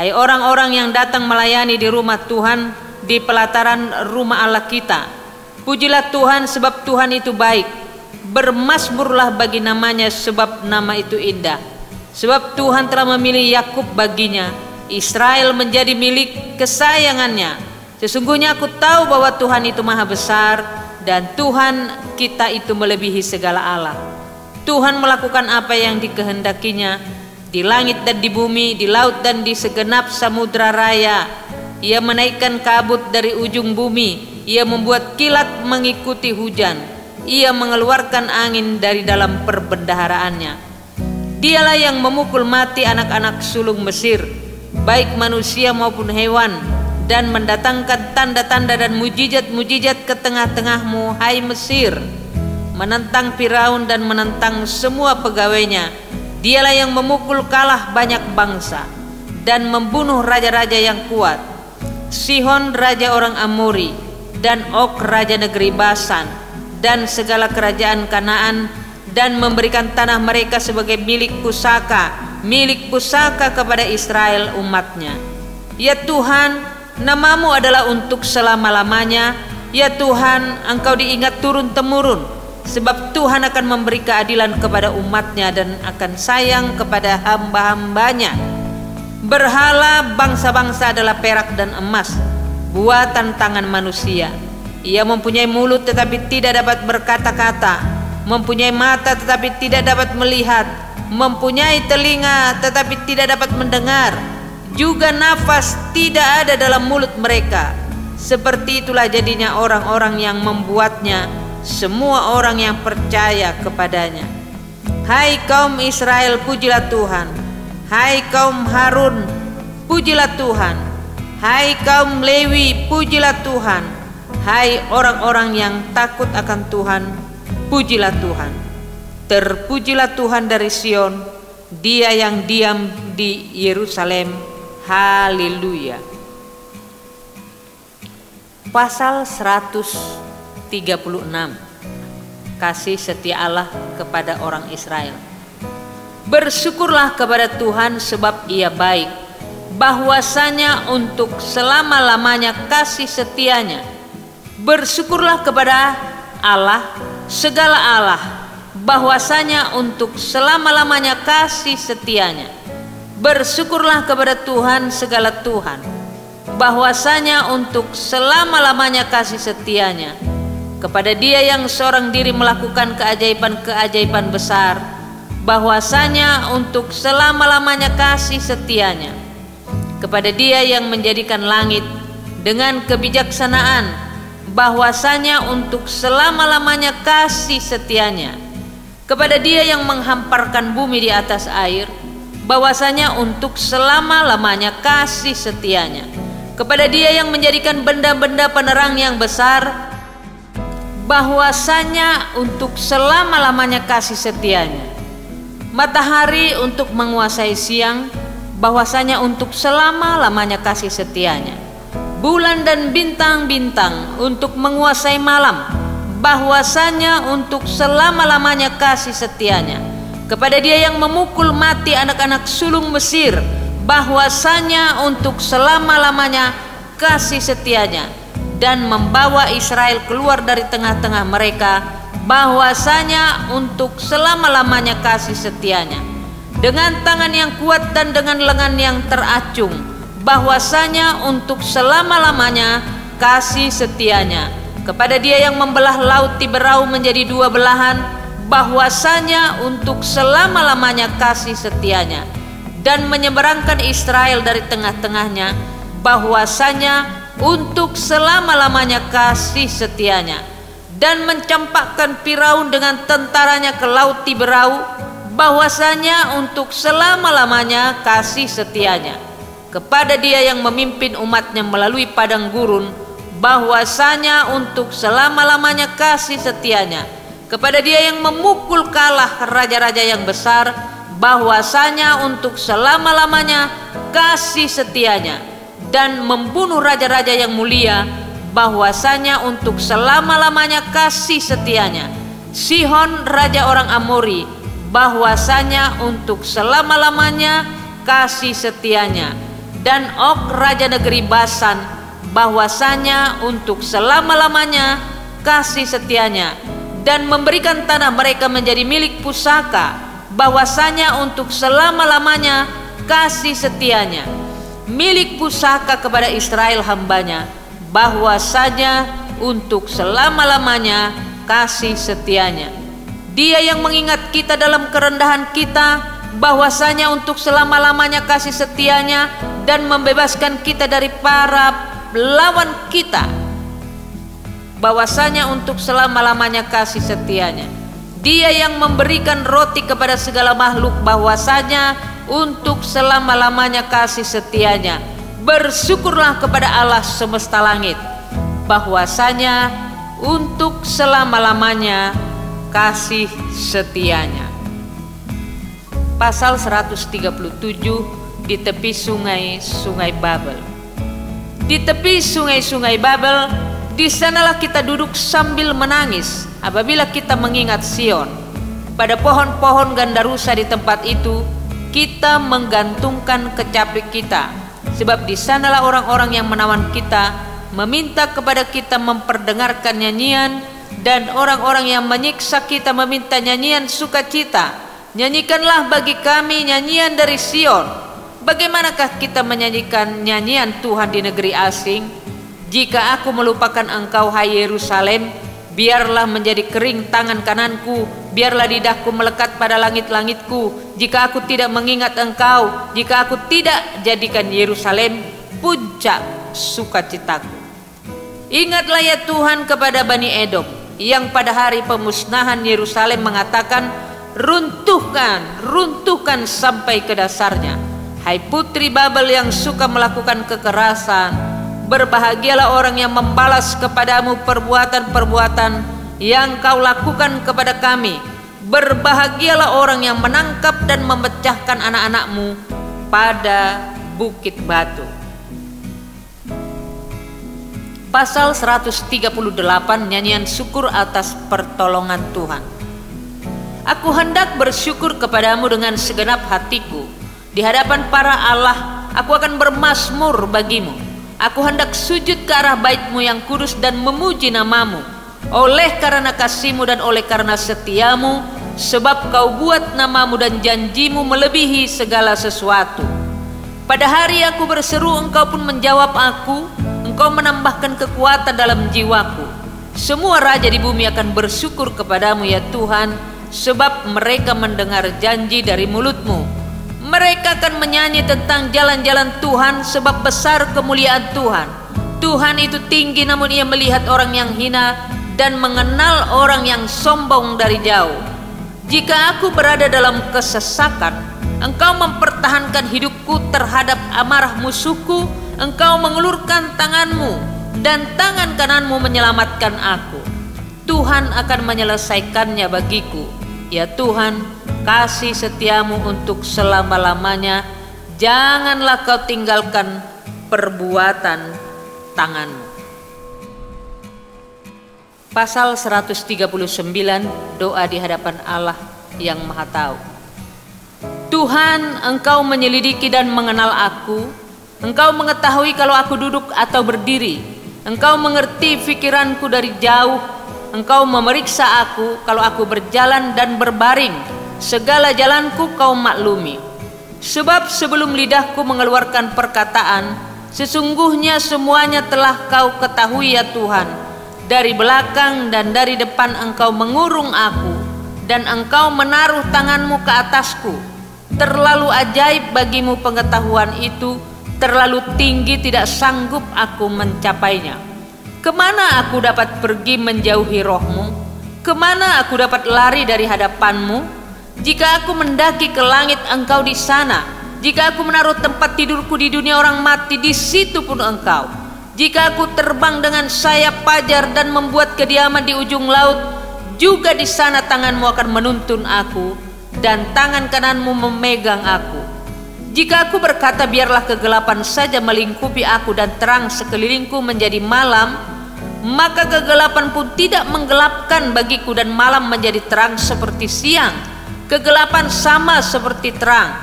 [SPEAKER 1] hai orang-orang yang datang melayani di rumah Tuhan, di pelataran rumah Allah kita. Pujilah Tuhan sebab Tuhan itu baik. Bermasmurlah bagi namanya sebab nama itu indah. Sebab Tuhan telah memilih Yakub baginya, Israel menjadi milik kesayangannya. Sesungguhnya aku tahu bahwa Tuhan itu maha besar, dan Tuhan kita itu melebihi segala Allah. Tuhan melakukan apa yang dikehendakinya di langit dan di bumi, di laut dan di segenap samudra raya. Ia menaikkan kabut dari ujung bumi, ia membuat kilat mengikuti hujan, ia mengeluarkan angin dari dalam perbendaharaannya. Dialah yang memukul mati anak-anak sulung Mesir, baik manusia maupun hewan, dan mendatangkan tanda-tanda dan mujizat-mujizat ke tengah-tengahmu, hai Mesir, menentang Firaun dan menentang semua pegawainya, Dialah yang memukul kalah banyak bangsa dan membunuh raja-raja yang kuat, Sihon raja orang Amori, dan Og raja negeri Basan, dan segala kerajaan Kanaan, dan memberikan tanah mereka sebagai milik pusaka kepada Israel umatnya. Ya Tuhan, namamu adalah untuk selama-lamanya. Ya Tuhan, Engkau diingat turun-temurun, sebab Tuhan akan memberi keadilan kepada umatnya dan akan sayang kepada hamba-hambanya. Berhala bangsa-bangsa adalah perak dan emas, buatan tangan manusia. Ia mempunyai mulut tetapi tidak dapat berkata-kata, mempunyai mata tetapi tidak dapat melihat, mempunyai telinga tetapi tidak dapat mendengar, juga nafas tidak ada dalam mulut mereka. Seperti itulah jadinya orang-orang yang membuatnya, semua orang yang percaya kepadanya. Hai kaum Israel, pujilah Tuhan. Hai kaum Harun, pujilah Tuhan. Hai kaum Lewi, pujilah Tuhan. Hai orang-orang yang takut akan Tuhan, pujilah Tuhan. Terpujilah Tuhan dari Sion, Dia yang diam di Yerusalem. Haleluya. Pasal 136. Kasih setia Allah kepada orang Israel. Bersyukurlah kepada Tuhan sebab Ia baik, bahwasanya untuk selama-lamanya kasih setianya. Bersyukurlah kepada Allah, segala Allah, bahwasanya untuk selama-lamanya kasih setianya. Bersyukurlah kepada Tuhan, segala Tuhan, bahwasanya untuk selama-lamanya kasih setianya. Kepada Dia yang seorang diri melakukan keajaiban-keajaiban besar, bahwasanya untuk selama-lamanya kasih setianya. Kepada Dia yang menjadikan langit dengan kebijaksanaan, bahwasanya untuk selama-lamanya kasih setianya. Kepada Dia yang menghamparkan bumi di atas air, bahwasanya untuk selama-lamanya kasih setianya. Kepada Dia yang menjadikan benda-benda penerang yang besar, bahwasanya untuk selama-lamanya kasih setianya. Matahari untuk menguasai siang, bahwasanya untuk selama-lamanya kasih setianya. Bulan dan bintang-bintang untuk menguasai malam, bahwasanya untuk selama-lamanya kasih setianya. Kepada Dia yang memukul mati anak-anak sulung Mesir, bahwasanya untuk selama-lamanya kasih setianya, dan membawa Israel keluar dari tengah-tengah mereka, bahwasanya untuk selama-lamanya kasih setianya. Dengan tangan yang kuat dan dengan lengan yang teracung, bahwasanya untuk selama-lamanya kasih setianya. Kepada Dia yang membelah laut Tiberau menjadi dua belahan, bahwasanya untuk selama-lamanya kasih setianya, dan menyeberangkan Israel dari tengah-tengahnya, bahwasanya untuk selama-lamanya kasih setianya, dan mencampakkan Firaun dengan tentaranya ke laut Tiberau, bahwasanya untuk selama-lamanya kasih setianya. Kepada Dia yang memimpin umatnya melalui padang gurun, bahwasanya untuk selama-lamanya kasih setianya. Kepada Dia yang memukul kalah raja-raja yang besar, bahwasanya untuk selama-lamanya kasih setianya, dan membunuh raja-raja yang mulia, bahwasanya untuk selama-lamanya kasih setianya. Sihon raja orang Amori, bahwasanya untuk selama-lamanya kasih setianya. Dan Og raja negeri Basan, bahwasanya untuk selama-lamanya kasih setianya, dan memberikan tanah mereka menjadi milik pusaka, bahwasanya untuk selama-lamanya kasih setianya. Milik pusaka kepada Israel hambanya, bahwasanya untuk selama-lamanya kasih setianya. Dia yang mengingat kita dalam kerendahan kita, bahwasanya untuk selama-lamanya kasih setianya, dan membebaskan kita dari para lawan kita, bahwasanya untuk selama-lamanya kasih setianya. Dia yang memberikan roti kepada segala makhluk, bahwasanya untuk selama-lamanya kasih setianya. Bersyukurlah kepada Allah semesta langit, bahwasanya untuk selama-lamanya kasih setianya. Pasal 137 di tepi sungai Babel. Di tepi sungai Babel, di sanalah kita duduk sambil menangis apabila kita mengingat Sion. Pada pohon-pohon gandarusa di tempat itu, kita menggantungkan kecapi kita, sebab di sanalah orang-orang yang menawan kita meminta kepada kita memperdengarkan nyanyian, dan orang-orang yang menyiksa kita meminta nyanyian sukacita. Nyanyikanlah bagi kami nyanyian dari Sion. Bagaimanakah kita menyanyikan nyanyian Tuhan di negeri asing? Jika aku melupakan engkau, hai Yerusalem, biarlah menjadi kering tangan kananku, biarlah lidahku melekat pada langit-langitku. Jika aku tidak mengingat engkau, jika aku tidak jadikan Yerusalem puncak sukacitaku. Ingatlah ya Tuhan kepada Bani Edom, yang pada hari pemusnahan Yerusalem mengatakan, runtuhkan sampai ke dasarnya. Hai putri Babel yang suka melakukan kekerasan, berbahagialah orang yang membalas kepadamu perbuatan-perbuatan yang kau lakukan kepada kami. Berbahagialah orang yang menangkap dan memecahkan anak-anakmu pada bukit batu. Pasal 138, nyanyian syukur atas pertolongan Tuhan. Aku hendak bersyukur kepadamu dengan segenap hatiku. Di hadapan para Allah, aku akan bermazmur bagimu. Aku hendak sujud ke arah bait-Mu yang kudus dan memuji nama-Mu. Oleh karena kasih-Mu dan oleh karena setiamu, sebab kau buat nama-Mu dan janji-Mu melebihi segala sesuatu. Pada hari aku berseru, engkau pun menjawab aku. Engkau menambahkan kekuatan dalam jiwaku. Semua raja di bumi akan bersyukur kepadamu ya Tuhan, sebab mereka mendengar janji dari mulut-Mu. Mereka akan menyanyi tentang jalan-jalan Tuhan, sebab besar kemuliaan Tuhan. Tuhan itu tinggi, namun Ia melihat orang yang hina dan mengenal orang yang sombong dari jauh. Jika aku berada dalam kesesakan, Engkau mempertahankan hidupku terhadap amarah musuhku. Engkau mengulurkan tangan-Mu dan tangan kanan-Mu menyelamatkan aku. Tuhan akan menyelesaikannya bagiku. Ya Tuhan, kasih setiamu untuk selama-lamanya. Janganlah kau tinggalkan perbuatan tangan-Mu. Pasal 139, doa di hadapan Allah yang Maha Tahu. Tuhan, Engkau menyelidiki dan mengenal aku. Engkau mengetahui kalau aku duduk atau berdiri. Engkau mengerti pikiranku dari jauh. Engkau memeriksa aku kalau aku berjalan dan berbaring. Segala jalanku kau maklumi. Sebab sebelum lidahku mengeluarkan perkataan, sesungguhnya semuanya telah kau ketahui ya Tuhan. Dari belakang dan dari depan engkau mengurung aku, dan engkau menaruh tanganmu ke atasku. Terlalu ajaib bagimu pengetahuan itu, terlalu tinggi tidak sanggup aku mencapainya. Kemana aku dapat pergi menjauhi roh-Mu? Kemana aku dapat lari dari hadapan-Mu? Jika aku mendaki ke langit, Engkau di sana. Jika aku menaruh tempat tidurku di dunia orang mati, di situ pun Engkau. Jika aku terbang dengan sayap pajar dan membuat kediaman di ujung laut, juga di sana tangan-Mu akan menuntun aku, dan tangan kanan-Mu memegang aku. Jika aku berkata biarlah kegelapan saja melingkupi aku dan terang sekelilingku menjadi malam, maka kegelapan pun tidak menggelapkan bagiku dan malam menjadi terang seperti siang. Kegelapan sama seperti terang.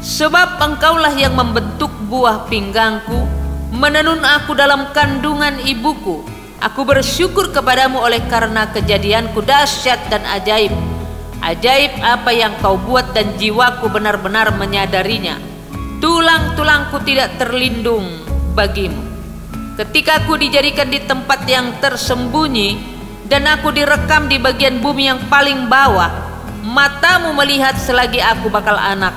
[SPEAKER 1] Sebab Engkaulah yang membentuk buah pinggangku, menenun aku dalam kandungan ibuku. Aku bersyukur kepadamu oleh karena kejadianku dahsyat dan ajaib. Ajaib apa yang kau buat dan jiwaku benar-benar menyadarinya. Tulang-tulangku tidak terlindung bagimu. Ketika aku dijadikan di tempat yang tersembunyi dan aku direkam di bagian bumi yang paling bawah, matamu melihat selagi aku bakal anak,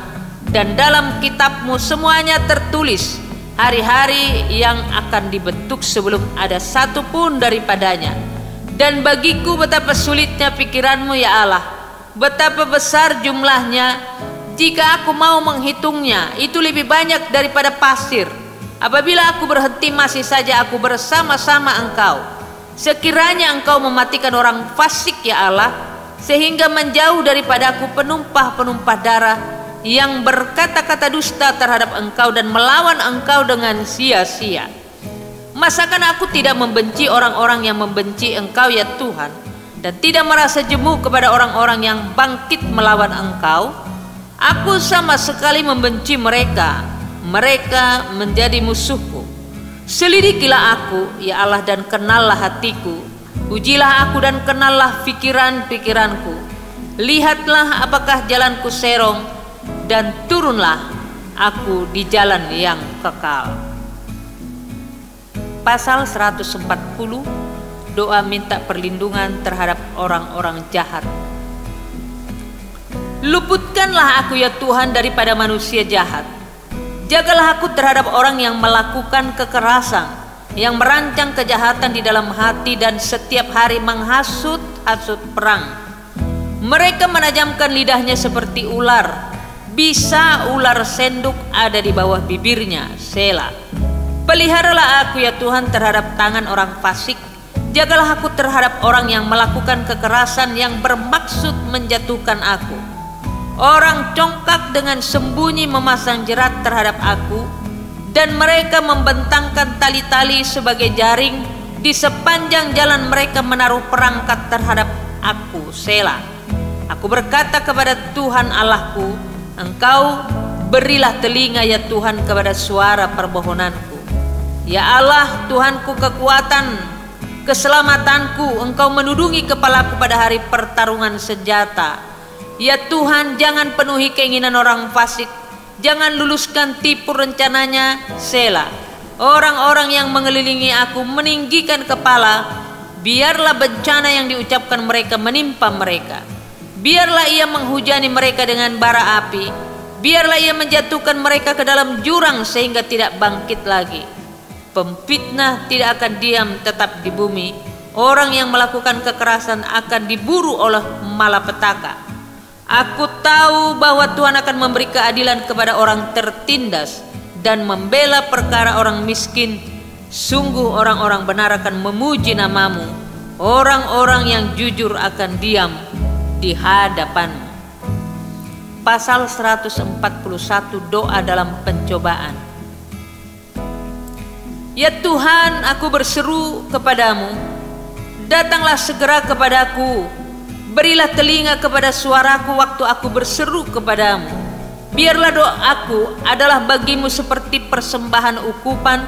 [SPEAKER 1] dan dalam kitabmu semuanya tertulis hari-hari yang akan dibentuk sebelum ada satu pun daripadanya. Dan bagiku betapa sulitnya pikiranmu ya Allah, betapa besar jumlahnya. Jika aku mau menghitungnya, itu lebih banyak daripada pasir. Apabila aku berhenti, masih saja aku bersama-sama Engkau. Sekiranya Engkau mematikan orang fasik ya Allah, sehingga menjauh daripadaku penumpah-penumpah darah yang berkata-kata dusta terhadap Engkau dan melawan Engkau dengan sia-sia. Masakan aku tidak membenci orang-orang yang membenci Engkau ya Tuhan, dan tidak merasa jemu kepada orang-orang yang bangkit melawan Engkau? Aku sama sekali membenci mereka, mereka menjadi musuhku. Selidikilah aku, ya Allah, dan kenallah hatiku. Ujilah aku dan kenallah pikiran-pikiranku. Lihatlah apakah jalanku serong, dan turunlah aku di jalan yang kekal. Pasal 140, doa minta perlindungan terhadap orang-orang jahat. Luputkanlah aku ya Tuhan daripada manusia jahat. Jagalah aku terhadap orang yang melakukan kekerasan, yang merancang kejahatan di dalam hati dan setiap hari menghasut-hasut perang. Mereka menajamkan lidahnya seperti ular, bisa ular senduk ada di bawah bibirnya. Selah. Peliharalah aku ya Tuhan terhadap tangan orang fasik. Jagalah aku terhadap orang yang melakukan kekerasan yang bermaksud menjatuhkan aku. Orang congkak dengan sembunyi memasang jerat terhadap aku, dan mereka membentangkan tali-tali sebagai jaring. Di sepanjang jalan mereka menaruh perangkat terhadap aku. Selah. Aku berkata kepada Tuhan Allahku, Engkau berilah telinga ya Tuhan kepada suara permohonanku. Ya Allah, Tuhanku kekuatan, keselamatanku, Engkau menudungi kepalaku pada hari pertarungan senjata. Ya Tuhan, jangan penuhi keinginan orang fasik, jangan luluskan tipu rencananya. Selah. Orang-orang yang mengelilingi aku meninggikan kepala, biarlah bencana yang diucapkan mereka menimpa mereka. Biarlah ia menghujani mereka dengan bara api, biarlah ia menjatuhkan mereka ke dalam jurang sehingga tidak bangkit lagi. Pemfitnah tidak akan diam tetap di bumi. Orang yang melakukan kekerasan akan diburu oleh malapetaka. Aku tahu bahwa Tuhan akan memberi keadilan kepada orang tertindas dan membela perkara orang miskin. Sungguh orang-orang benar akan memuji namamu. Orang-orang yang jujur akan diam di hadapanmu. Pasal 141, doa dalam pencobaan. Ya Tuhan, aku berseru kepadamu, datanglah segera kepadaku. Berilah telinga kepada suaraku waktu aku berseru kepadamu. Biarlah doaku adalah bagimu seperti persembahan ukupan,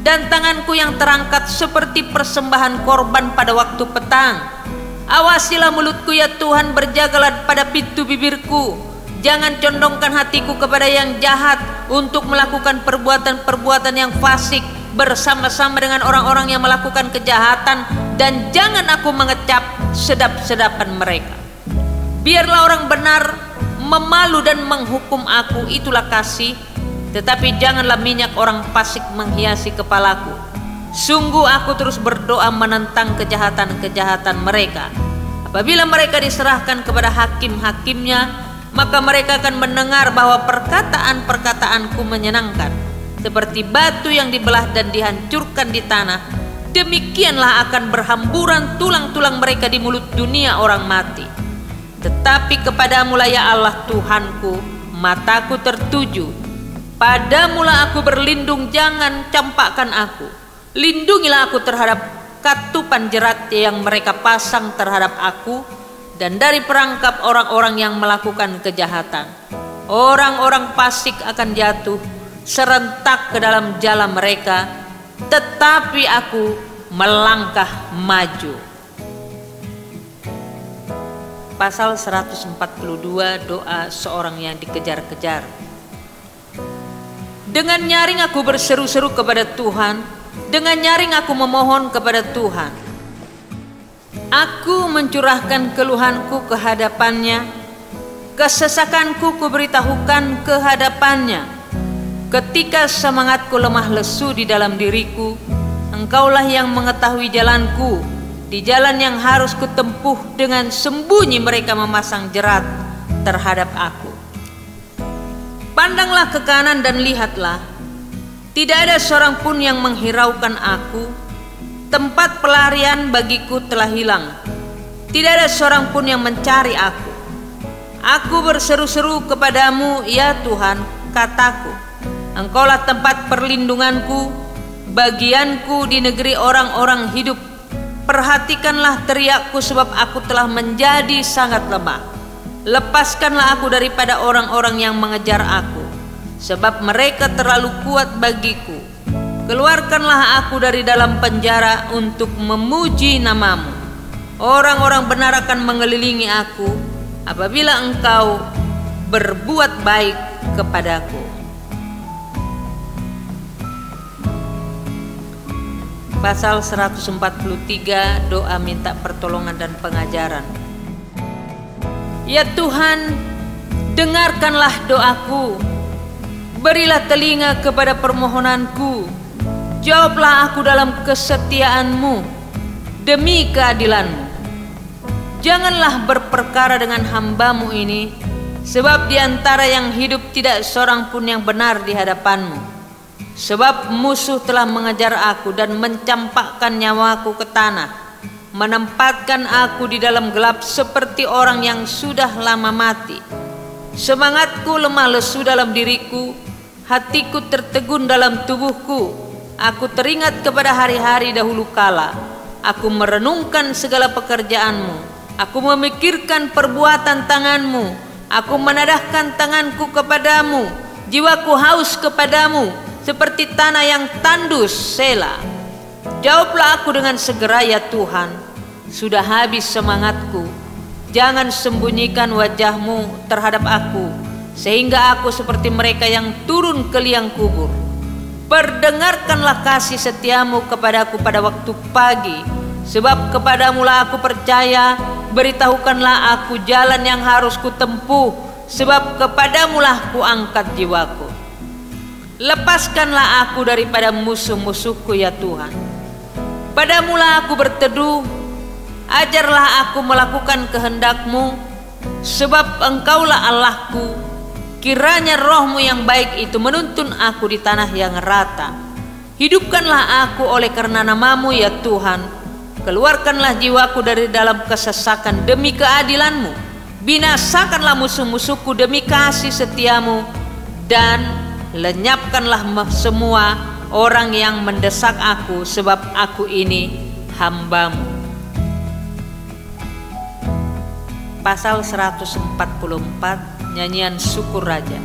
[SPEAKER 1] dan tanganku yang terangkat seperti persembahan korban pada waktu petang. Awasilah mulutku ya Tuhan, berjagalah pada pintu bibirku. Jangan condongkan hatiku kepada yang jahat untuk melakukan perbuatan-perbuatan yang fasik bersama-sama dengan orang-orang yang melakukan kejahatan, dan jangan aku mengecap sedap-sedapan mereka. Biarlah orang benar memalu dan menghukum aku, itulah kasih, tetapi janganlah minyak orang fasik menghiasi kepalaku. Sungguh aku terus berdoa menentang kejahatan-kejahatan mereka. Apabila mereka diserahkan kepada hakim-hakimnya, maka mereka akan mendengar bahwa perkataan-perkataanku menyenangkan. Seperti batu yang dibelah dan dihancurkan di tanah, demikianlah akan berhamburan tulang-tulang mereka di mulut dunia orang mati. Tetapi kepadamulah ya Allah Tuhanku, mataku tertuju. Padamulah aku berlindung, jangan campakkan aku. Lindungilah aku terhadap katupan jerat yang mereka pasang terhadap aku, dan dari perangkap orang-orang yang melakukan kejahatan. Orang-orang fasik akan jatuh serentak ke dalam jalan mereka, tetapi aku melangkah maju. Pasal 142, doa seorang yang dikejar-kejar. Dengan nyaring aku berseru-seru kepada Tuhan, dengan nyaring aku memohon kepada Tuhan. Aku mencurahkan keluhanku ke hadapannya, kesesakanku kuberitahukan ke hadapannya. Ketika semangatku lemah lesu di dalam diriku, Engkaulah yang mengetahui jalanku. Di jalan yang harus kutempuh dengan sembunyi mereka memasang jerat terhadap aku. Pandanglah ke kanan dan lihatlah, tidak ada seorang pun yang menghiraukan aku. Tempat pelarian bagiku telah hilang. tidak ada seorang pun yang mencari aku. Aku berseru-seru kepadamu, ya Tuhan, kataku, Engkaulah tempat perlindunganku, bagianku di negeri orang-orang hidup. Perhatikanlah teriakku, sebab aku telah menjadi sangat lemah. Lepaskanlah aku daripada orang-orang yang mengejar aku, sebab mereka terlalu kuat bagiku. Keluarkanlah aku dari dalam penjara untuk memuji namamu. Orang-orang benar akan mengelilingi aku apabila Engkau berbuat baik kepadaku. Pasal 143, doa minta pertolongan dan pengajaran. Ya Tuhan, dengarkanlah doaku, berilah telinga kepada permohonanku, jawablah aku dalam kesetiaan-Mu demi keadilan-Mu. Janganlah berperkara dengan hamba-Mu ini, sebab di antara yang hidup tidak seorang pun yang benar di hadapan-Mu. Sebab musuh telah mengejar aku dan mencampakkan nyawaku ke tanah, menempatkan aku di dalam gelap seperti orang yang sudah lama mati. Semangatku lemah lesu dalam diriku, hatiku tertegun dalam tubuhku. Aku teringat kepada hari-hari dahulu kala. Aku merenungkan segala pekerjaan-Mu. Aku memikirkan perbuatan tangan-Mu. Aku menadahkan tanganku kepadamu. Jiwaku haus kepadamu seperti tanah yang tandus. Sela. Jawablah aku dengan segera, ya Tuhan. Sudah habis semangatku. Jangan sembunyikan wajah-Mu terhadap aku, sehingga aku seperti mereka yang turun ke liang kubur. Perdengarkanlah kasih setiamu kepadaku pada waktu pagi, sebab kepadamulah aku percaya. Beritahukanlah aku jalan yang harus kutempuh, sebab kepadamulah kuangkat jiwaku. Lepaskanlah aku daripada musuh-musuhku, ya Tuhan. Padamulah aku berteduh, ajarlah aku melakukan kehendak-Mu, sebab Engkaulah Allahku. Kiranya roh-Mu yang baik itu menuntun aku di tanah yang rata. Hidupkanlah aku oleh karena nama-Mu, ya Tuhan. Keluarkanlah jiwaku dari dalam kesesakan demi keadilan-Mu. Binasakanlah musuh-musuhku demi kasih setiamu, dan lenyapkanlah semua orang yang mendesak aku, sebab aku ini hamba-Mu. Pasal 144, nyanyian syukur raja.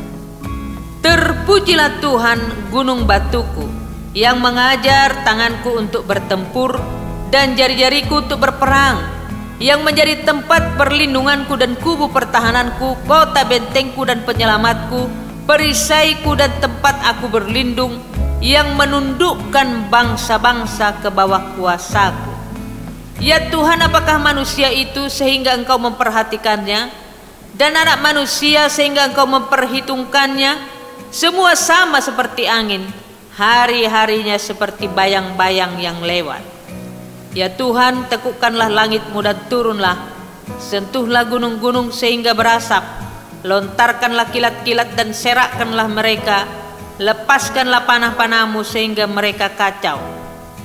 [SPEAKER 1] Terpujilah Tuhan gunung batuku, yang mengajar tanganku untuk bertempur dan jari-jariku untuk berperang, yang menjadi tempat perlindunganku dan kubu pertahananku, kota bentengku dan penyelamatku, perisaiku dan tempat aku berlindung, yang menundukkan bangsa-bangsa ke bawah kuasaku. Ya Tuhan, apakah manusia itu sehingga Engkau memperhatikannya, dan anak manusia sehingga Engkau memperhitungkannya? Semua sama seperti angin, hari-harinya seperti bayang-bayang yang lewat. Ya Tuhan, tekukkanlah langit-Mu dan turunlah, sentuhlah gunung-gunung sehingga berasap, lontarkanlah kilat-kilat dan serakkanlah mereka, lepaskanlah panah-panah-Mu sehingga mereka kacau.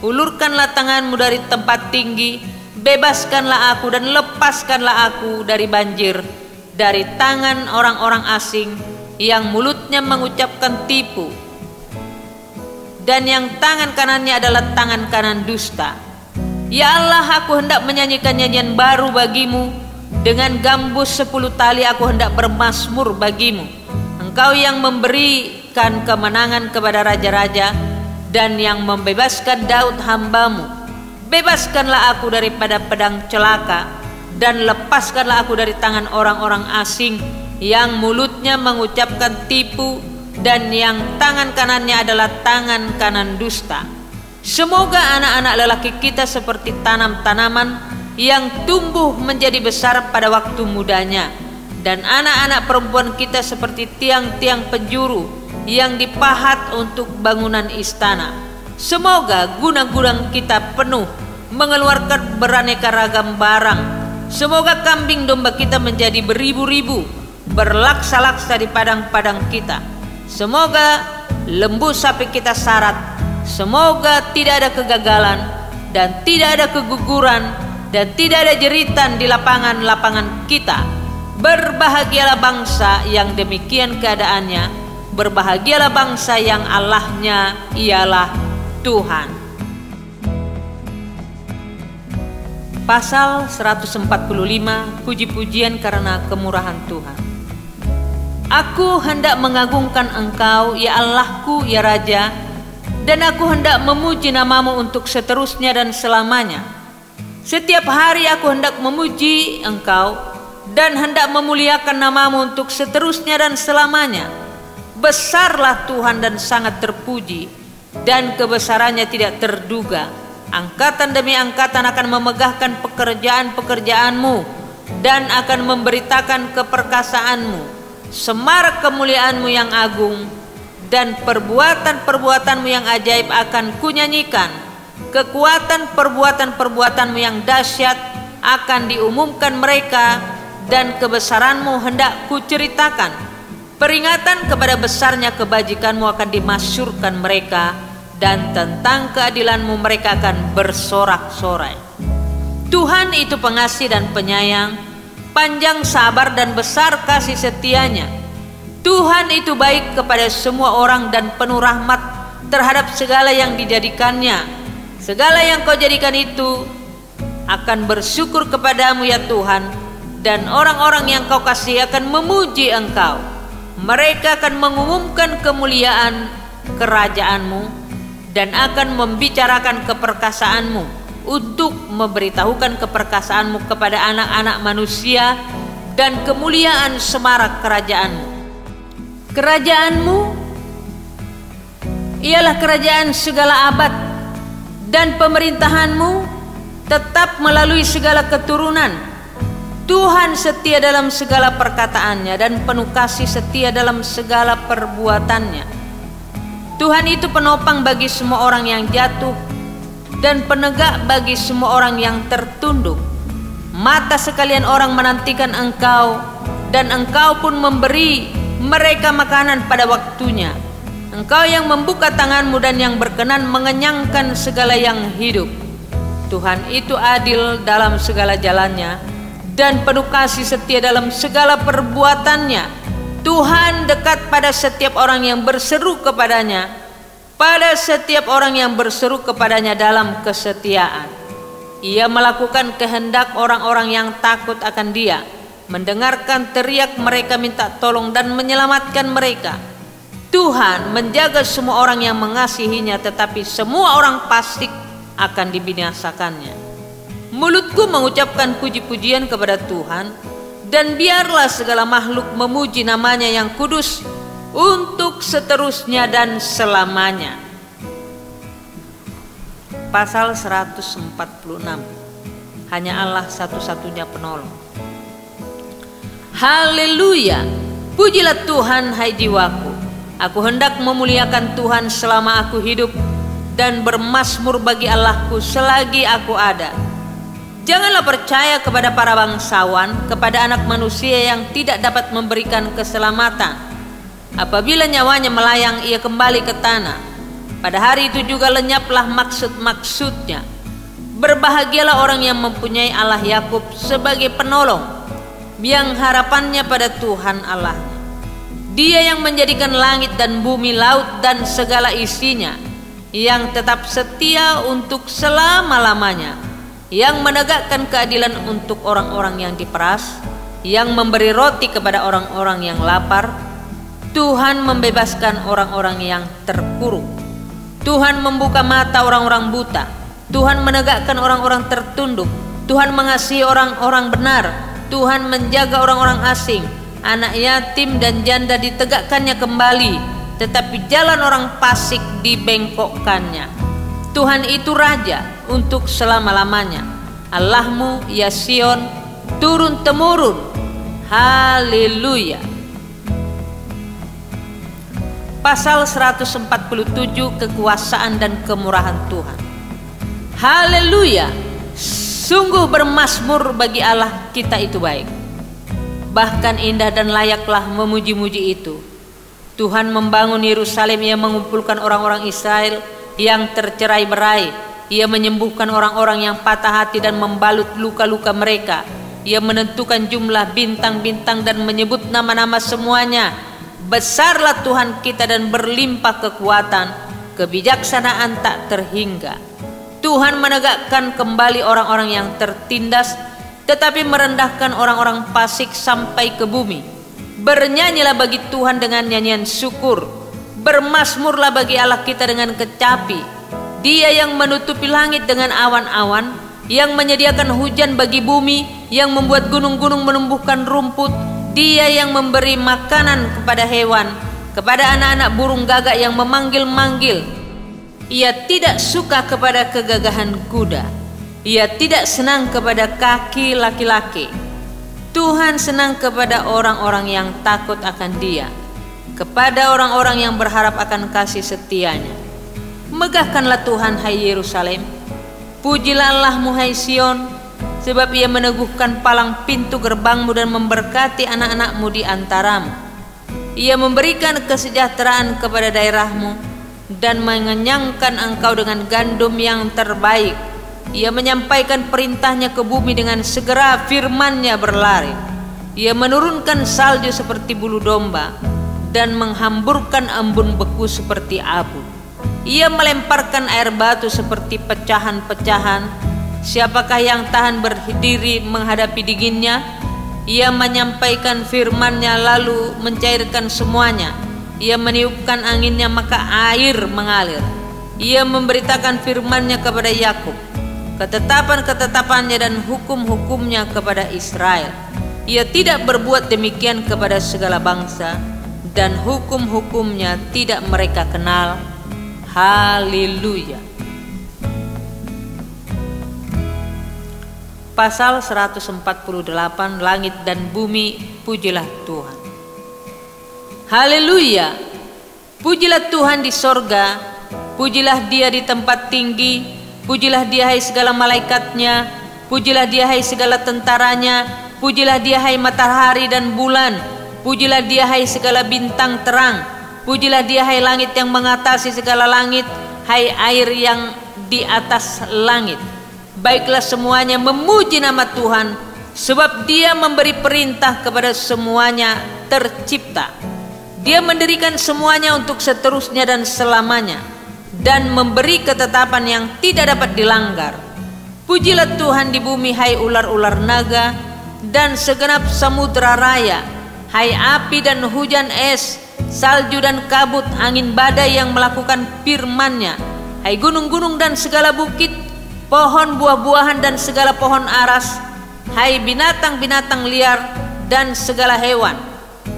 [SPEAKER 1] Ulurkanlah tangan-Mu dari tempat tinggi, bebaskanlah aku dan lepaskanlah aku dari banjir, dari tangan orang-orang asing yang mulutnya mengucapkan tipu, dan yang tangan kanannya adalah tangan kanan dusta. Ya Allah, aku hendak menyanyikan nyanyian baru bagi-Mu. Dengan gambus 10 tali aku hendak bermazmur bagi-Mu. Engkau yang memberikan kemenangan kepada raja-raja, dan yang membebaskan Daud hamba-Mu. Bebaskanlah aku daripada pedang celaka, dan lepaskanlah aku dari tangan orang-orang asing yang mulutnya mengucapkan tipu, dan yang tangan kanannya adalah tangan kanan dusta. Semoga anak-anak lelaki kita seperti tanam-tanaman yang tumbuh menjadi besar pada waktu mudanya, dan anak-anak perempuan kita seperti tiang-tiang penjuru yang dipahat untuk bangunan istana. Semoga gudang-gudang kita penuh mengeluarkan beraneka ragam barang. Semoga kambing domba kita menjadi beribu-ribu, berlaksa-laksa di padang-padang kita. Semoga lembu sapi kita syarat. Semoga tidak ada kegagalan dan tidak ada keguguran dan tidak ada jeritan di lapangan-lapangan kita. Berbahagialah bangsa yang demikian keadaannya, berbahagialah bangsa yang Allahnya ialah Tuhan. Pasal 145, puji-pujian karena kemurahan Tuhan. Aku hendak mengagungkan Engkau, ya Allahku, ya Raja, dan aku hendak memuji namamu untuk seterusnya dan selamanya. Setiap hari aku hendak memuji Engkau dan hendak memuliakan namamu untuk seterusnya dan selamanya. Besarlah Tuhan dan sangat terpuji, dan kebesarannya tidak terduga. Angkatan demi angkatan akan memegahkan pekerjaan-pekerjaanmu dan akan memberitakan keperkasaanmu, semarak kemuliaanmu yang agung, dan perbuatan-perbuatanmu yang ajaib akan kunyanyikan. Kekuatan perbuatan-perbuatanmu yang dahsyat akan diumumkan mereka, dan kebesaranmu hendak kuceritakan. Peringatan kepada besarnya kebajikanmu akan dimasyurkan mereka, dan tentang keadilanmu mereka akan bersorak-sorai. Tuhan itu pengasih dan penyayang, panjang sabar dan besar kasih setianya. Tuhan itu baik kepada semua orang dan penuh rahmat terhadap segala yang dijadikannya. Segala yang kau jadikan itu akan bersyukur kepadamu, ya Tuhan, dan orang-orang yang kau kasih akan memuji Engkau. Mereka akan mengumumkan kemuliaan kerajaanmu dan akan membicarakan keperkasaanmu, untuk memberitahukan keperkasaanmu kepada anak-anak manusia dan kemuliaan semarak kerajaanmu. Kerajaanmu ialah kerajaan segala abad, dan pemerintahanmu tetap melalui segala keturunan. Tuhan setia dalam segala perkataannya dan penuh kasih setia dalam segala perbuatannya. Tuhan itu penopang bagi semua orang yang jatuh dan penegak bagi semua orang yang tertunduk. Mata sekalian orang menantikan Engkau, dan Engkau pun memberi mereka makanan pada waktunya. Engkau yang membuka tanganmu dan yang berkenan mengenyangkan segala yang hidup. Tuhan itu adil dalam segala jalannya dan penuh kasih setia dalam segala perbuatannya. Tuhan dekat pada setiap orang yang berseru kepadanya, pada setiap orang yang berseru kepadanya dalam kesetiaan. Ia melakukan kehendak orang-orang yang takut akan Dia, mendengarkan teriak mereka minta tolong dan menyelamatkan mereka. Tuhan menjaga semua orang yang mengasihinya, tetapi semua orang fasik akan dibinasakannya. Mulutku mengucapkan puji-pujian kepada Tuhan, dan biarlah segala makhluk memuji namanya yang kudus untuk seterusnya dan selamanya. Pasal 146. Hanya Allah satu-satunya penolong. Haleluya, pujilah Tuhan hai jiwaku. Aku hendak memuliakan Tuhan selama aku hidup, dan bermazmur bagi Allahku selagi aku ada. Janganlah percaya kepada para bangsawan, kepada anak manusia yang tidak dapat memberikan keselamatan. Apabila nyawanya melayang, ia kembali ke tanah. Pada hari itu juga lenyaplah maksud-maksudnya. Berbahagialah orang yang mempunyai Allah Yakub sebagai penolong, yang harapannya pada Tuhan Allahnya. Dia yang menjadikan langit dan bumi, laut dan segala isinya, yang tetap setia untuk selama-lamanya, yang menegakkan keadilan untuk orang-orang yang diperas, yang memberi roti kepada orang-orang yang lapar. Tuhan membebaskan orang-orang yang terkurung. Tuhan membuka mata orang-orang buta. Tuhan menegakkan orang-orang tertunduk. Tuhan mengasihi orang-orang benar. Tuhan menjaga orang-orang asing. Anak yatim dan janda ditegakkannya kembali, tetapi jalan orang fasik dibengkokkannya. Tuhan itu Raja untuk selama-lamanya. Allahmu, ya Sion, turun-temurun. Haleluya. Pasal 147, kekuasaan dan kemurahan Tuhan. Haleluya. Sungguh bermazmur bagi Allah kita itu baik. Bahkan indah dan layaklah memuji-muji itu. Tuhan membangun Yerusalem, yang mengumpulkan orang-orang Israel yang tercerai-berai. Ia menyembuhkan orang-orang yang patah hati dan membalut luka-luka mereka. Ia menentukan jumlah bintang-bintang dan menyebut nama-nama semuanya. Besarlah Tuhan kita dan berlimpah kekuatan, kebijaksanaan tak terhingga. Tuhan menegakkan kembali orang-orang yang tertindas, tetapi merendahkan orang-orang fasik sampai ke bumi. Bernyanyilah bagi Tuhan dengan nyanyian syukur. Bermazmurlah bagi Allah kita dengan kecapi. Dia yang menutupi langit dengan awan-awan, yang menyediakan hujan bagi bumi, yang membuat gunung-gunung menumbuhkan rumput. Dia yang memberi makanan kepada hewan, kepada anak-anak burung gagak yang memanggil-manggil. Ia tidak suka kepada kegagahan kuda. Ia tidak senang kepada kaki laki-laki. Tuhan senang kepada orang-orang yang takut akan Dia, kepada orang-orang yang berharap akan kasih setianya. Megahkanlah Tuhan, hai Yerusalem. Pujilah Allahmu, hai Sion, sebab Ia meneguhkan palang pintu gerbangmu dan memberkati anak-anakmu di antaramu. Ia memberikan kesejahteraan kepada daerahmu dan mengenyangkan engkau dengan gandum yang terbaik. Ia menyampaikan perintahnya ke bumi, dengan segera firman-Nya berlari. Ia menurunkan salju seperti bulu domba dan menghamburkan embun beku seperti abu. Ia melemparkan air batu seperti pecahan-pecahan. Siapakah yang tahan berdiri menghadapi dinginnya? Ia menyampaikan firman-Nya lalu mencairkan semuanya. Ia meniupkan anginnya maka air mengalir. Ia memberitakan firman-Nya kepada Yakub, ketetapan-ketetapannya dan hukum-hukumnya kepada Israel. Ia tidak berbuat demikian kepada segala bangsa, dan hukum-hukumnya tidak mereka kenal. Haleluya. Pasal 148, langit dan bumi, pujilah Tuhan. Haleluya. Pujilah Tuhan di sorga, pujilah Dia di tempat tinggi, pujilah Dia hai segala malaikatnya, pujilah Dia hai segala tentaranya, pujilah Dia hai matahari dan bulan, pujilah Dia hai segala bintang terang, pujilah Dia hai langit yang mengatasi segala langit, hai air yang di atas langit. Baiklah semuanya memuji nama Tuhan, sebab Dia memberi perintah kepada semuanya tercipta. Dia mendirikan semuanya untuk seterusnya dan selamanya, dan memberi ketetapan yang tidak dapat dilanggar. Pujilah Tuhan di bumi, hai ular-ular naga, dan segenap samudra raya, hai api dan hujan es, salju dan kabut, angin badai yang melakukan firman-Nya, hai gunung-gunung dan segala bukit, pohon buah-buahan dan segala pohon aras, hai binatang-binatang liar dan segala hewan,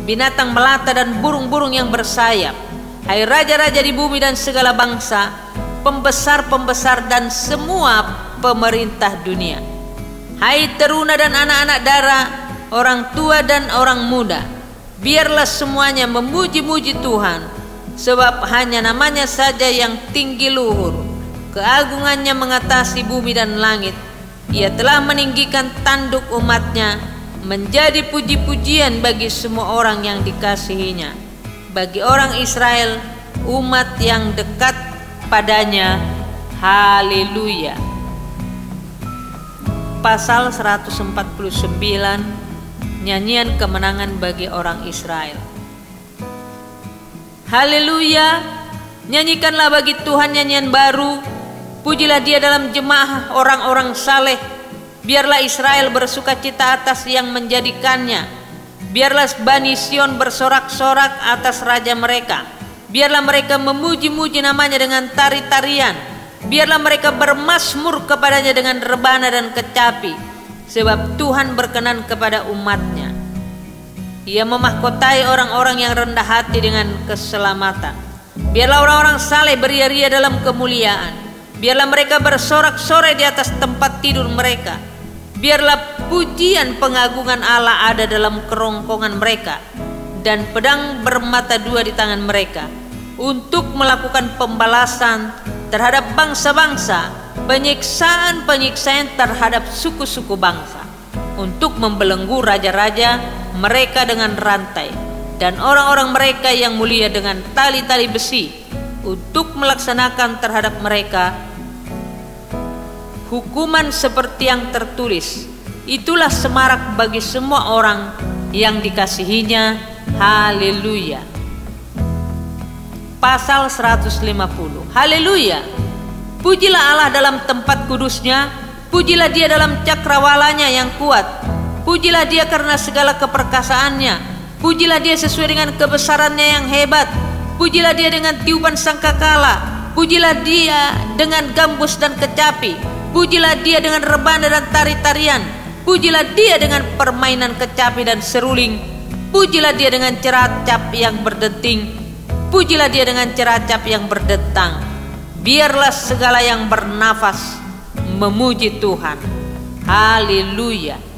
[SPEAKER 1] binatang melata dan burung-burung yang bersayap, hai raja-raja di bumi dan segala bangsa, pembesar-pembesar dan semua pemerintah dunia, hai teruna dan anak-anak dara, orang tua dan orang muda. Biarlah semuanya memuji-muji Tuhan, sebab hanya namanya saja yang tinggi luhur. Keagungannya mengatasi bumi dan langit. Ia telah meninggikan tanduk umat-Nya, menjadi puji-pujian bagi semua orang yang dikasihinya, bagi orang Israel, umat yang dekat padanya. Haleluya. Pasal 149, nyanyian kemenangan bagi orang Israel. Haleluya. Nyanyikanlah bagi Tuhan nyanyian baru. Pujilah Dia dalam jemaah orang-orang saleh. Biarlah Israel bersuka cita atas yang menjadikannya. Biarlah Bani Sion bersorak-sorak atas raja mereka. Biarlah mereka memuji-muji namanya dengan tari-tarian. Biarlah mereka bermazmur kepadanya dengan rebana dan kecapi. Sebab Tuhan berkenan kepada umat-Nya. Ia memahkotai orang-orang yang rendah hati dengan keselamatan. Biarlah orang-orang saleh beria-ria dalam kemuliaan. Biarlah mereka bersorak-sorai di atas tempat tidur mereka. Biarlah pujian pengagungan Allah ada dalam kerongkongan mereka, dan pedang bermata dua di tangan mereka, untuk melakukan pembalasan terhadap bangsa-bangsa, penyiksaan-penyiksaan terhadap suku-suku bangsa, untuk membelenggu raja-raja mereka dengan rantai, dan orang-orang mereka yang mulia dengan tali-tali besi, untuk melaksanakan terhadap mereka hukuman seperti yang tertulis. Itulah semarak bagi semua orang yang dikasihinya. Haleluya. Pasal 150. Haleluya. Pujilah Allah dalam tempat kudusnya, pujilah Dia dalam cakrawalanya yang kuat. Pujilah Dia karena segala keperkasaannya, pujilah Dia sesuai dengan kebesarannya yang hebat. Pujilah Dia dengan tiupan sangkakala, pujilah Dia dengan gambus dan kecapi, pujilah Dia dengan rebana dan tari-tarian, pujilah Dia dengan permainan kecapi dan seruling, pujilah Dia dengan ceracap yang berdenting, pujilah Dia dengan ceracap yang berdentang. Biarlah segala yang bernafas memuji Tuhan. Haleluya.